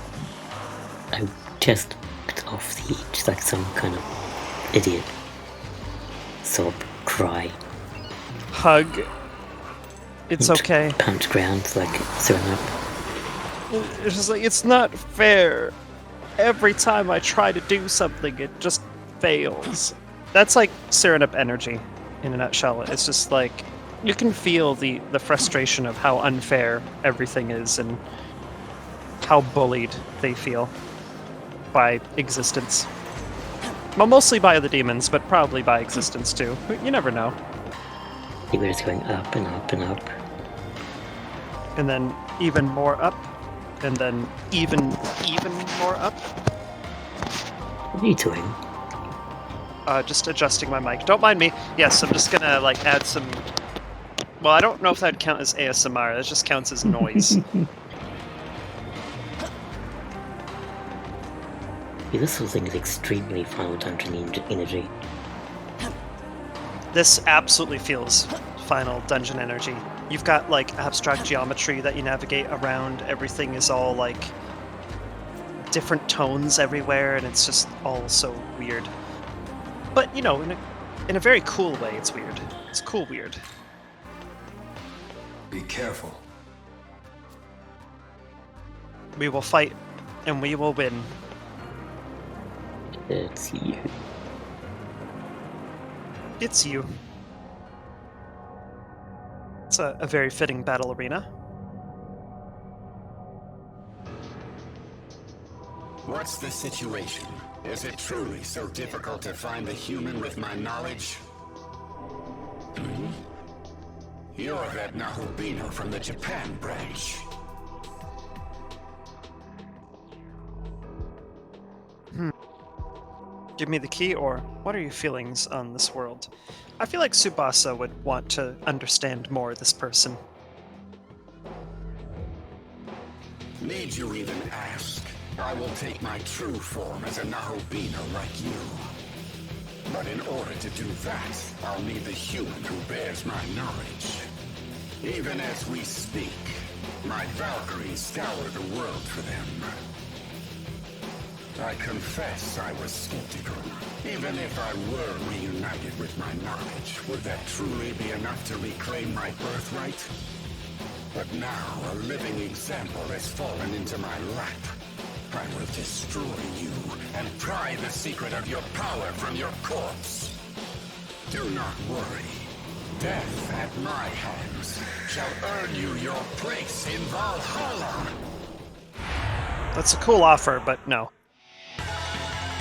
I just got off the edge like some kind of idiot. Sob, cry,
Hug. It's okay.
punch ground like throwing up.
It's just like, it's not fair. Every time I try to do something, it just fails. That's like stirring up energy in a nutshell. It's just like, you can feel the frustration of how unfair everything is and how bullied they feel by existence. Well, mostly by the demons, but probably by existence too. You never know.
We're just going up and up and up.
And then even more up, and then even more up.
What are you doing?
Just adjusting my mic. Don't mind me. Yes, I'm just gonna like add some. Well, I don't know if that'd count as ASMR. That just counts as noise.
Yeah, this whole thing is extremely Final Dungeon energy.
This absolutely feels Final Dungeon energy. You've got like abstract geometry that you navigate around. Everything is all like different tones everywhere, and it's just all so weird. But you know, in a very cool way, it's weird. It's cool weird.
Be careful.
We will fight, and we will win.
It's you.
It's you. It's a very fitting battle arena.
What's the situation? Is it truly so difficult to find a human with my knowledge? You're that Nahobino from the Japan branch.
Give me the key, or what are your feelings on this world? I feel like Tsubasa would want to understand more of this person.
Need you even ask? I will take my true form as a Nahobino like you. But in order to do that, I'll need the human who bears my knowledge. Even as we speak, my Valkyries scour the world for them. I confess I was skeptical. Even if I were reunited with my knowledge, would that truly be enough to reclaim my birthright? But now a living example has fallen into my lap. I will destroy you and pry the secret of your power from your corpse. Do not worry. Death at my hands shall earn you your place in Valhalla.
That's a cool offer, but no.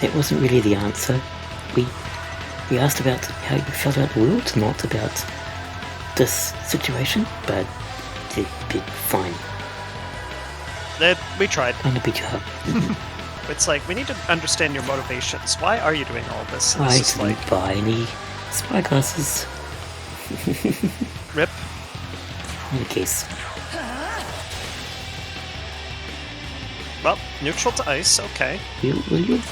That wasn't really the answer. We asked about how you felt about the world, not about this situation, but fine.
We tried.
I'm gonna beat you up.
It's like, we need to understand your motivations. Why are you doing all this? And
I
it's just
didn't
like,
buy any spyglasses.
rip.
In case.
Well, neutral to ice, okay.
Will you?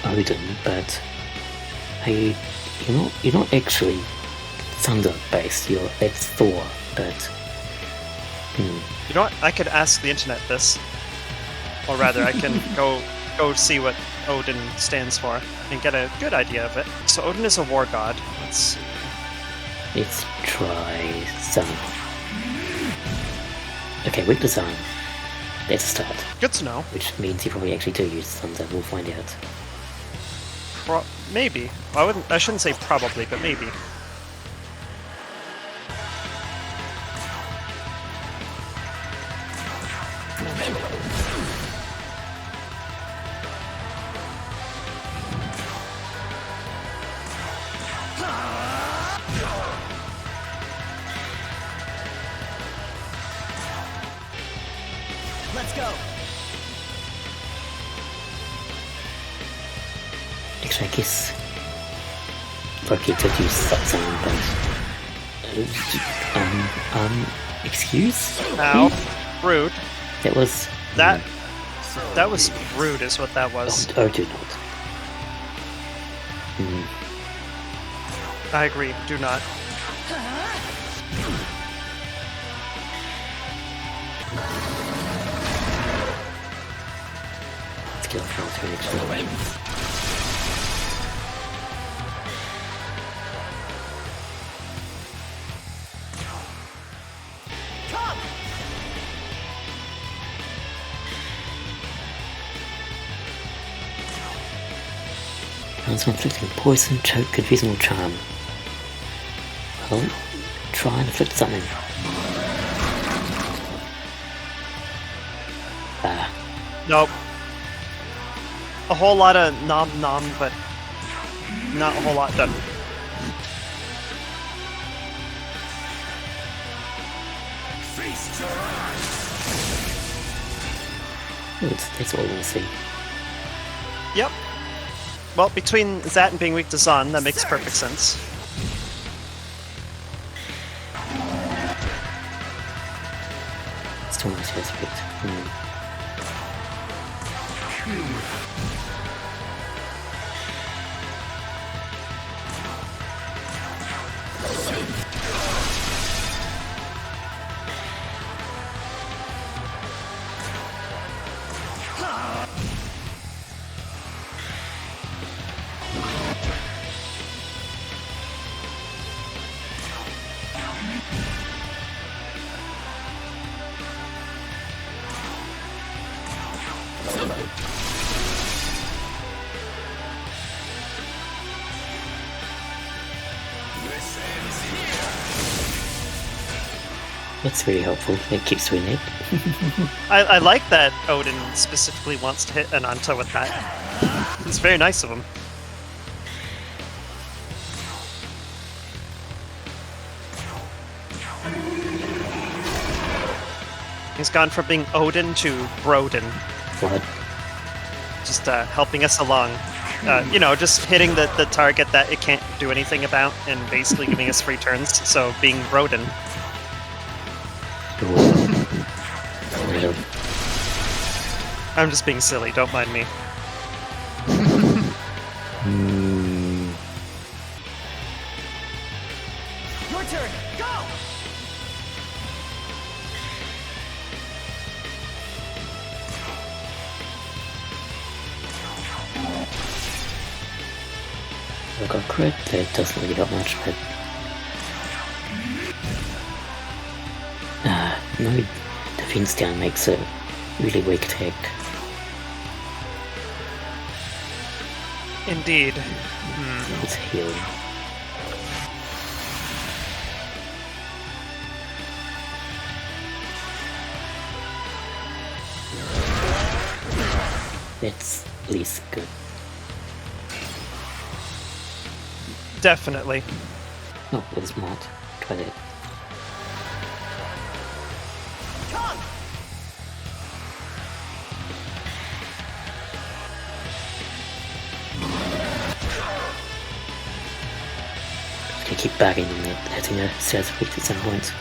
Odin, but you're not actually thunder based. It's Thor, but
You know what? I could ask the internet this. Or rather, I can go see what Odin stands for and get a good idea of it. So Odin is a war god. Let's see.
let's try Sun. Okay, weak design. That's a start.
Good to know.
Which means you probably actually do use thunder. We'll find out.
Maybe. I shouldn't say probably, but maybe.
Let's go.
Actually, I guess Loki did use Sun, but excuse?
Ow. Rude.
That was
That was rude is what that was.
Oh, do not.
I agree. Do not.
Let's get off our actually. Sounds inflicting poison, choke, confusing, or charm. Well, try and inflict something.
Nope. A whole lot of nom nom, but not a whole lot done.
That's all I want to see.
Yep. Well, between that and being weak to Zon, that makes perfect sense.
Still nice aspect. That's very helpful. It keeps winning.
I like that Odin specifically wants to hit Ananta with that. It's very nice of him. He's gone from being Odin to Broden.
What?
Just helping us along. Just hitting the target that it can't do anything about and basically giving us free turns. So being Broden.
Well,
I'm just being silly, don't mind me.
Your turn. Go.
I got crit. That doesn't really help much, but no defense down makes a really weak attack.
Indeed.
It's healing. That's at least good.
Definitely.
Oh, that's smart. Try that. keep bagging on it hitting a status effect at some point.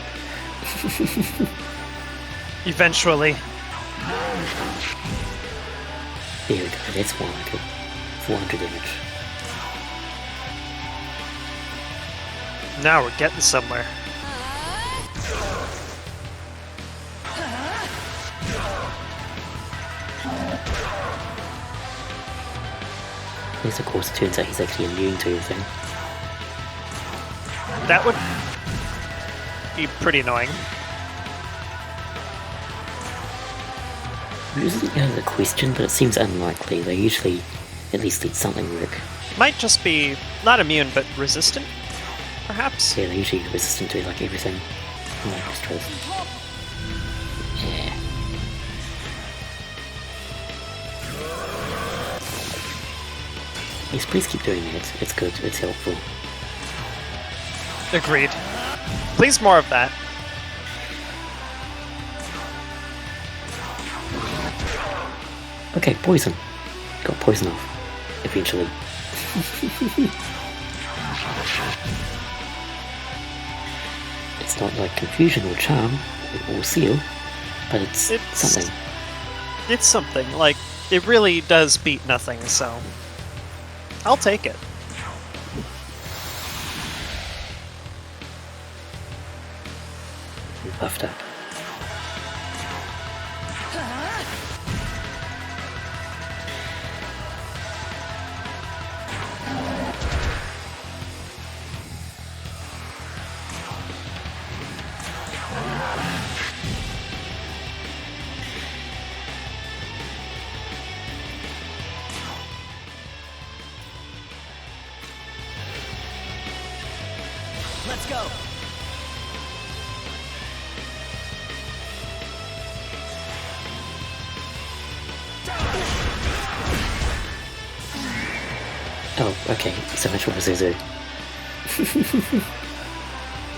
Eventually.
There we go, that's more like it. 400 damage.
Now we're getting somewhere.
This of course turns out he's actually immune to everything.
That would be pretty annoying.
Usually the question, but it seems unlikely. They usually at least let something work.
Might just be not immune, but resistant, perhaps?
Yeah, they're usually resistant to like everything. Like extras. Yeah. Yes, please keep doing that. It's good, it's helpful.
Agreed. Please more of that.
Okay, poison. Got poison off. Eventually. It's not like confusion or charm or seal, but it's something.
It's something. Like, it really does beat nothing, so I'll take it.
Buffed up.
Let's go.
Oh, okay, so much for Zuzu.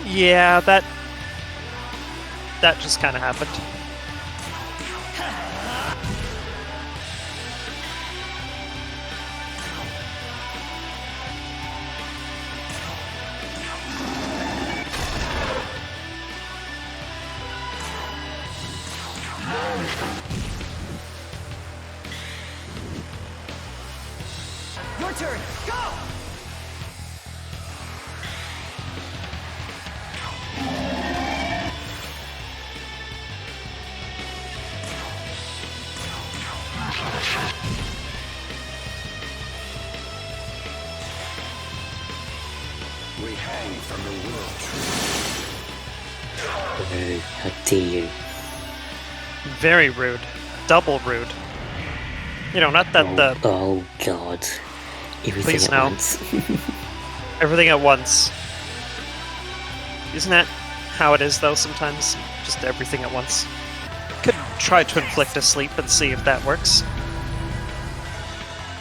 Yeah, that just kind of happened.
Your turn. Go.
We hang from the world tree.
Oh, how dare you.
Very rude. Double rude. You know, not that the
Oh god. Everything
Please
at
no.
once.
everything at once. Isn't that how it is, though, sometimes? Just everything at once. Could try to inflict a sleep and see if that works.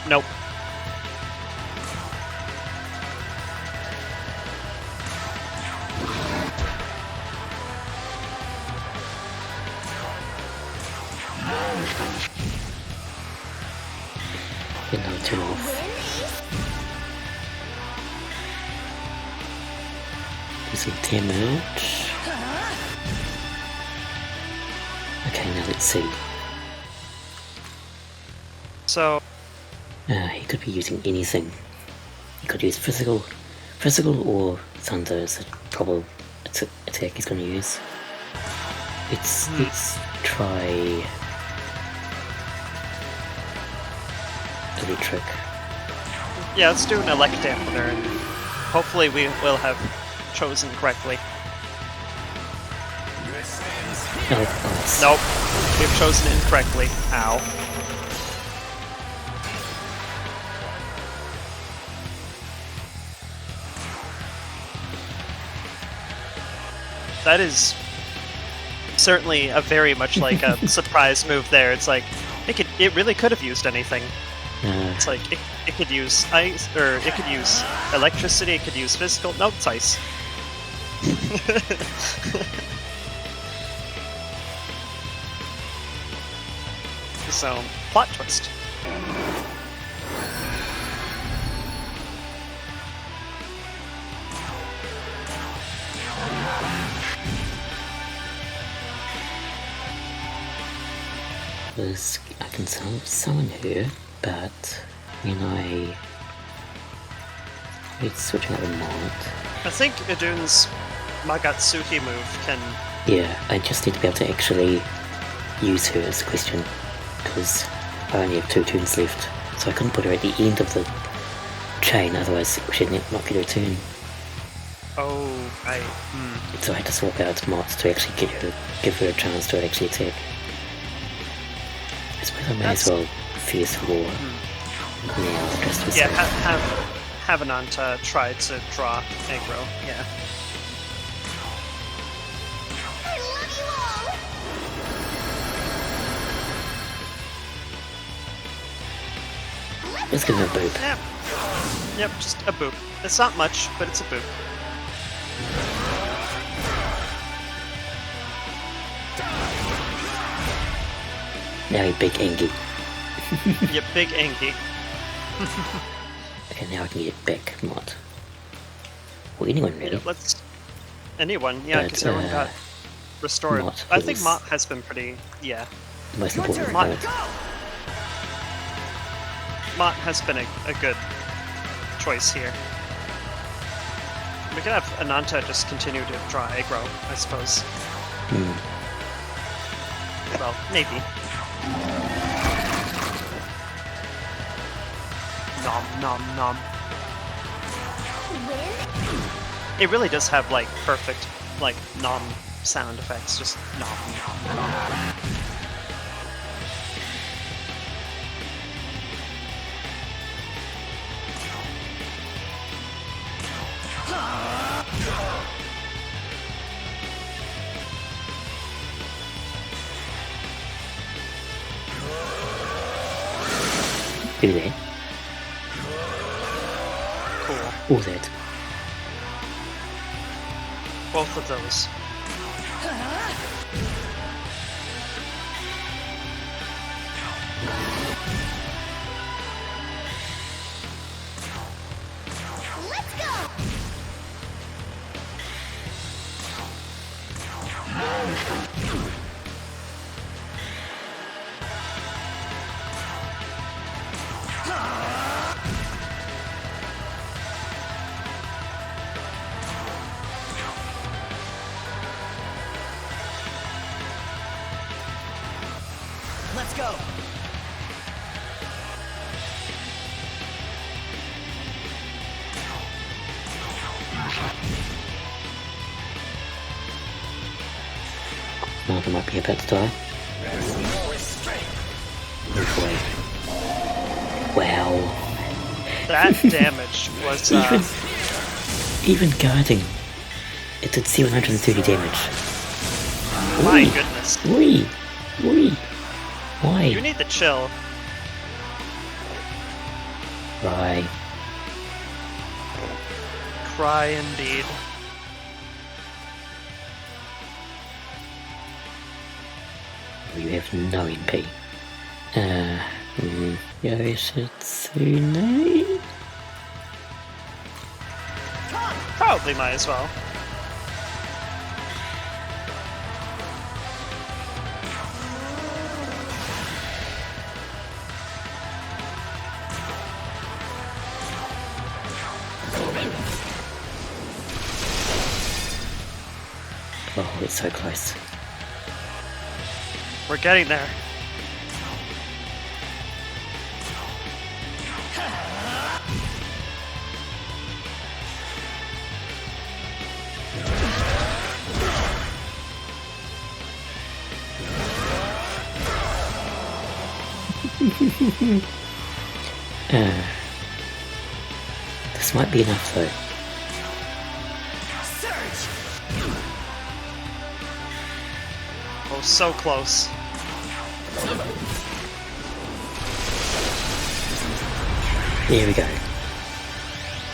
Nope.
Now turn off. Do some damage. Okay, now let's see.
So,
He could be using anything. He could use physical or thunder is a probable attack he's going to use. Let's try electric.
yeah, let's do an elect dampener, and hopefully we will have chosen correctly.
Oh, nice.
Nope. We've chosen incorrectly. Ow. That is certainly a very much like a surprise move there. It's like, it really could have used anything. It's like, it could use ice, or it could use electricity, it could use physical. Nope, it's ice. So, plot twist.
Because I can summon her, but when it's switching out with Mont.
I think Idun's Magatsuki move can...
Yeah, I just need to be able to actually use her as a question, because I only have 2 turns left, so I couldn't put her at the end of the chain, otherwise she'd not get her turn.
Oh, right.
So I had to swap out Mots to actually give her a chance to actually attack. I suppose I may as well Fierce War now, just for
Yeah,
safe.
have Ananta try to draw aggro, yeah.
I love you all!
Let's give her a boop.
Yep, just a boop. It's not much, but it's a boop.
Now you big Angie.
Yep, big Angie.
Okay, now I can get back Mot. Or anyone really.
Anyone, yeah, because everyone got restored.
Mott
I think
is-
Mott has been pretty, yeah.
The most
Your
important
turn.
part.
Go!
Mott has been a good choice here. We could have Ananta just continue to draw aggro, I suppose. Well, maybe. Nom nom nom.
Win?
It really does have like perfect like nom sound effects, just nom nom nom.
Do that.
Cool.
All that.
Both of those.
Let's go!
Let's go!
Martha might be about to die. Move away. Wow.
That damage was
Even guarding, it did 730 damage.
my goodness.
Wee! Why?
You need to chill.
Right.
Cry indeed.
You have no MP. Yoshitsune?
Probably might as well.
Oh, it's so close.
We're getting there.
This might be enough though.
Oh, so close.
There we go.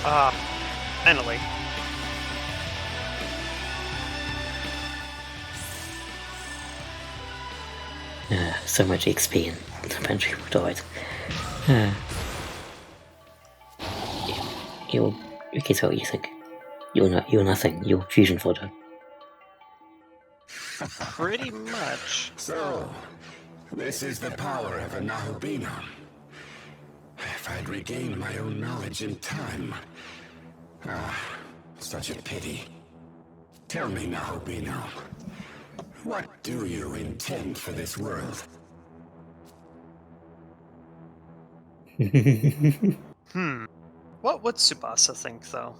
Ah, finally.
So much XP and a bunch of people died. You're... Who cares what you think? You're nothing. You're fusion fodder.
Pretty much.
So, This is the power of a Nahubino. If I'd regained my own knowledge in time. Such a pity. Tell me, Nahubino, what do you intend for this world?
What would Tsubasa think, though?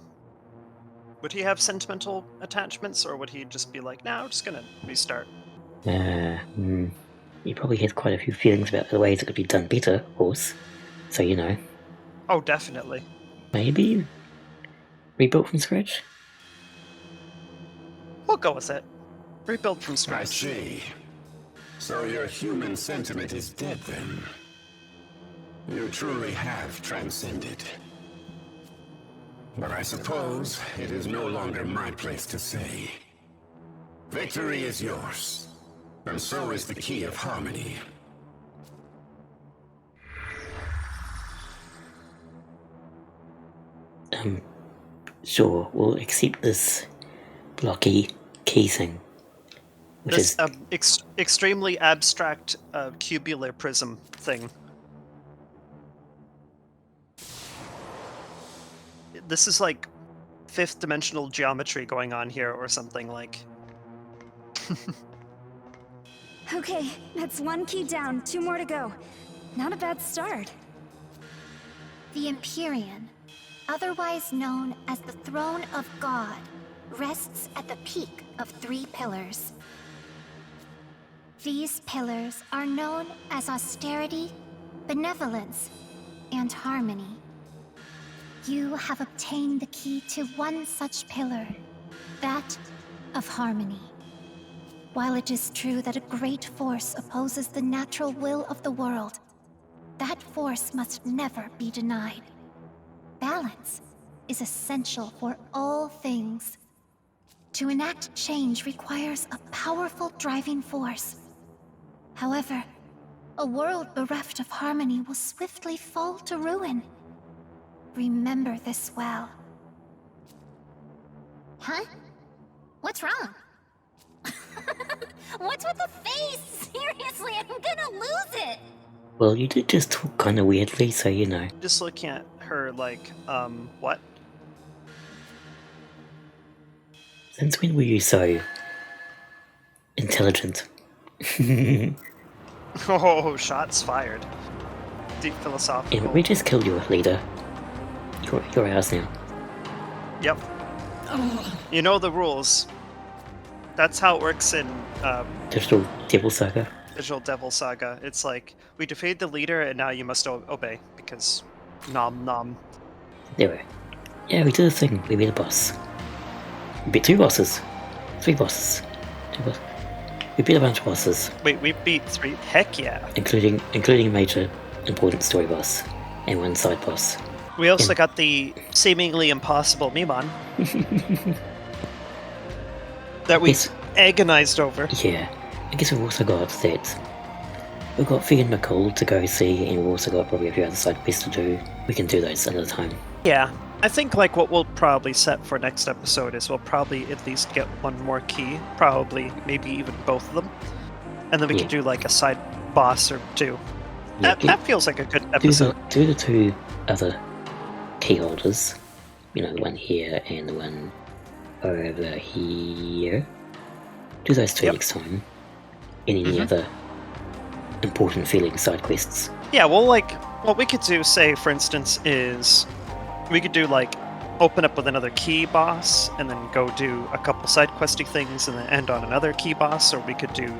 Would he have sentimental attachments, or would he just be like, nah, I'm just gonna restart?
He probably has quite a few feelings about the ways it could be done better, of course. So, you know.
Oh, definitely.
Maybe rebuilt from scratch?
We'll go with it. Rebuild from
I
scratch.
see. So your human sentiment is dead then. You truly have transcended. But I suppose it is no longer my place to say. Victory is yours, and so is the key of harmony.
Sure, we'll accept this blocky key thing. Which
This
is
extremely abstract cubular prism thing. This is like fifth dimensional geometry going on here or something like.
Okay, that's one key down, 2 more to go. Not a bad start.
The Empyrean, otherwise known as the Throne of God, rests at the peak of 3 pillars. These pillars are known as austerity, benevolence, and harmony. You have obtained the key to one such pillar, that of harmony. While it is true that a great force opposes the natural will of the world, that force must never be denied. Balance is essential for all things. To enact change requires a powerful driving force. However, a world bereft of harmony will swiftly fall to ruin. Remember this well.
Huh? What's wrong? What's with the face? Seriously, I'm gonna lose it!
well, you did just talk kind of weirdly, so you know.
Just looking at her like, what?
Since when were you so intelligent?
Oh, shots fired. Deep philosophical.
Yeah, we just killed your leader. You're ours now.
Yep. You know the rules. That's how it works in
Digital Devil Saga.
Digital Devil Saga. It's like, we defeated the leader and now you must obey, because nom nom.
There we go. Yeah, we did a thing. We beat a boss. We beat 2 bosses. 3 bosses. 2 bosses. We beat a bunch of bosses,
Wait, we beat 3? Heck yeah.
including a major important story boss and 1 side boss.
We also got the seemingly impossible MIMAN. That we
Yes.
agonized over.
Yeah, I guess we've also got that. We've got Fig and McCall to go see, and we've also got probably a few other side quests to do. We can do those another time.
Yeah. I think like what we'll probably set for next episode is we'll probably at least get 1 more key. Probably, maybe even both of them. And then we
Yeah.
can do like a side boss or 2.
Yeah,
That feels like a good
do
episode.
do the 2 other key holders. You know, the one here and the one over here. Do those 2
Yep.
next time. And any other important feeling side quests.
Yeah, well, like, what we could do, say, for instance, is we could do, like, open up with another key boss, and then go do a couple side questy things, and then end on another key boss, or we could do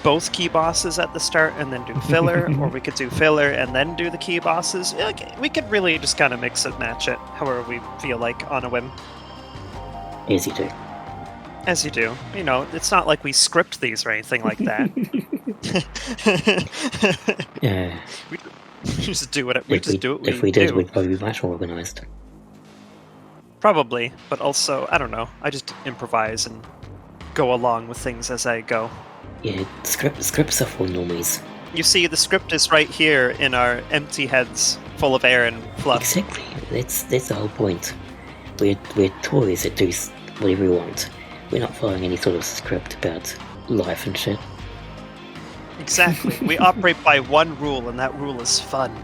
both key bosses at the start, and then do filler, or we could do filler and then do the key bosses. Like, we could really just kind of mix it, match it, however we feel like, on a whim.
As you do.
As you do. You know, it's not like we script these or anything like that.
Yeah.
We just do what we just do. What
If we did,
do.
we'd probably be much more organised.
Probably, but also, I don't know. I just improvise and go along with things as I go.
Yeah, scripts are for normies.
You see, the script is right here in our empty heads, full of air and fluff.
Exactly. That's the whole point. We're toys that do whatever we want. We're not following any sort of script about life and shit.
Exactly. We operate by one rule, and that rule is fun.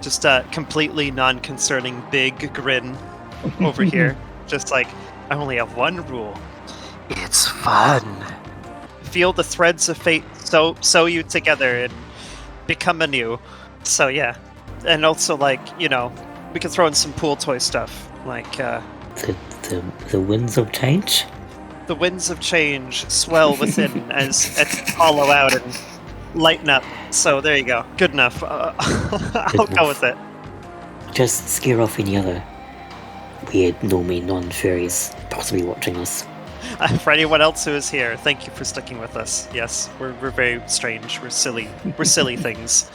Just a completely non-concerning big grin over here. Just like, I only have one rule. It's fun. Feel the threads of fate sew you together and become anew. So yeah. And also, like, you know, we can throw in some pool toy stuff. Like,
The winds of change?
the winds of change swell within as hollow out and lighten up. So there you go. Good enough. I'll go with it.
Just scare off any other weird, normie, non-furries possibly watching us.
For anyone else who is here, thank you for sticking with us. Yes, we're very strange. We're silly. We're silly things.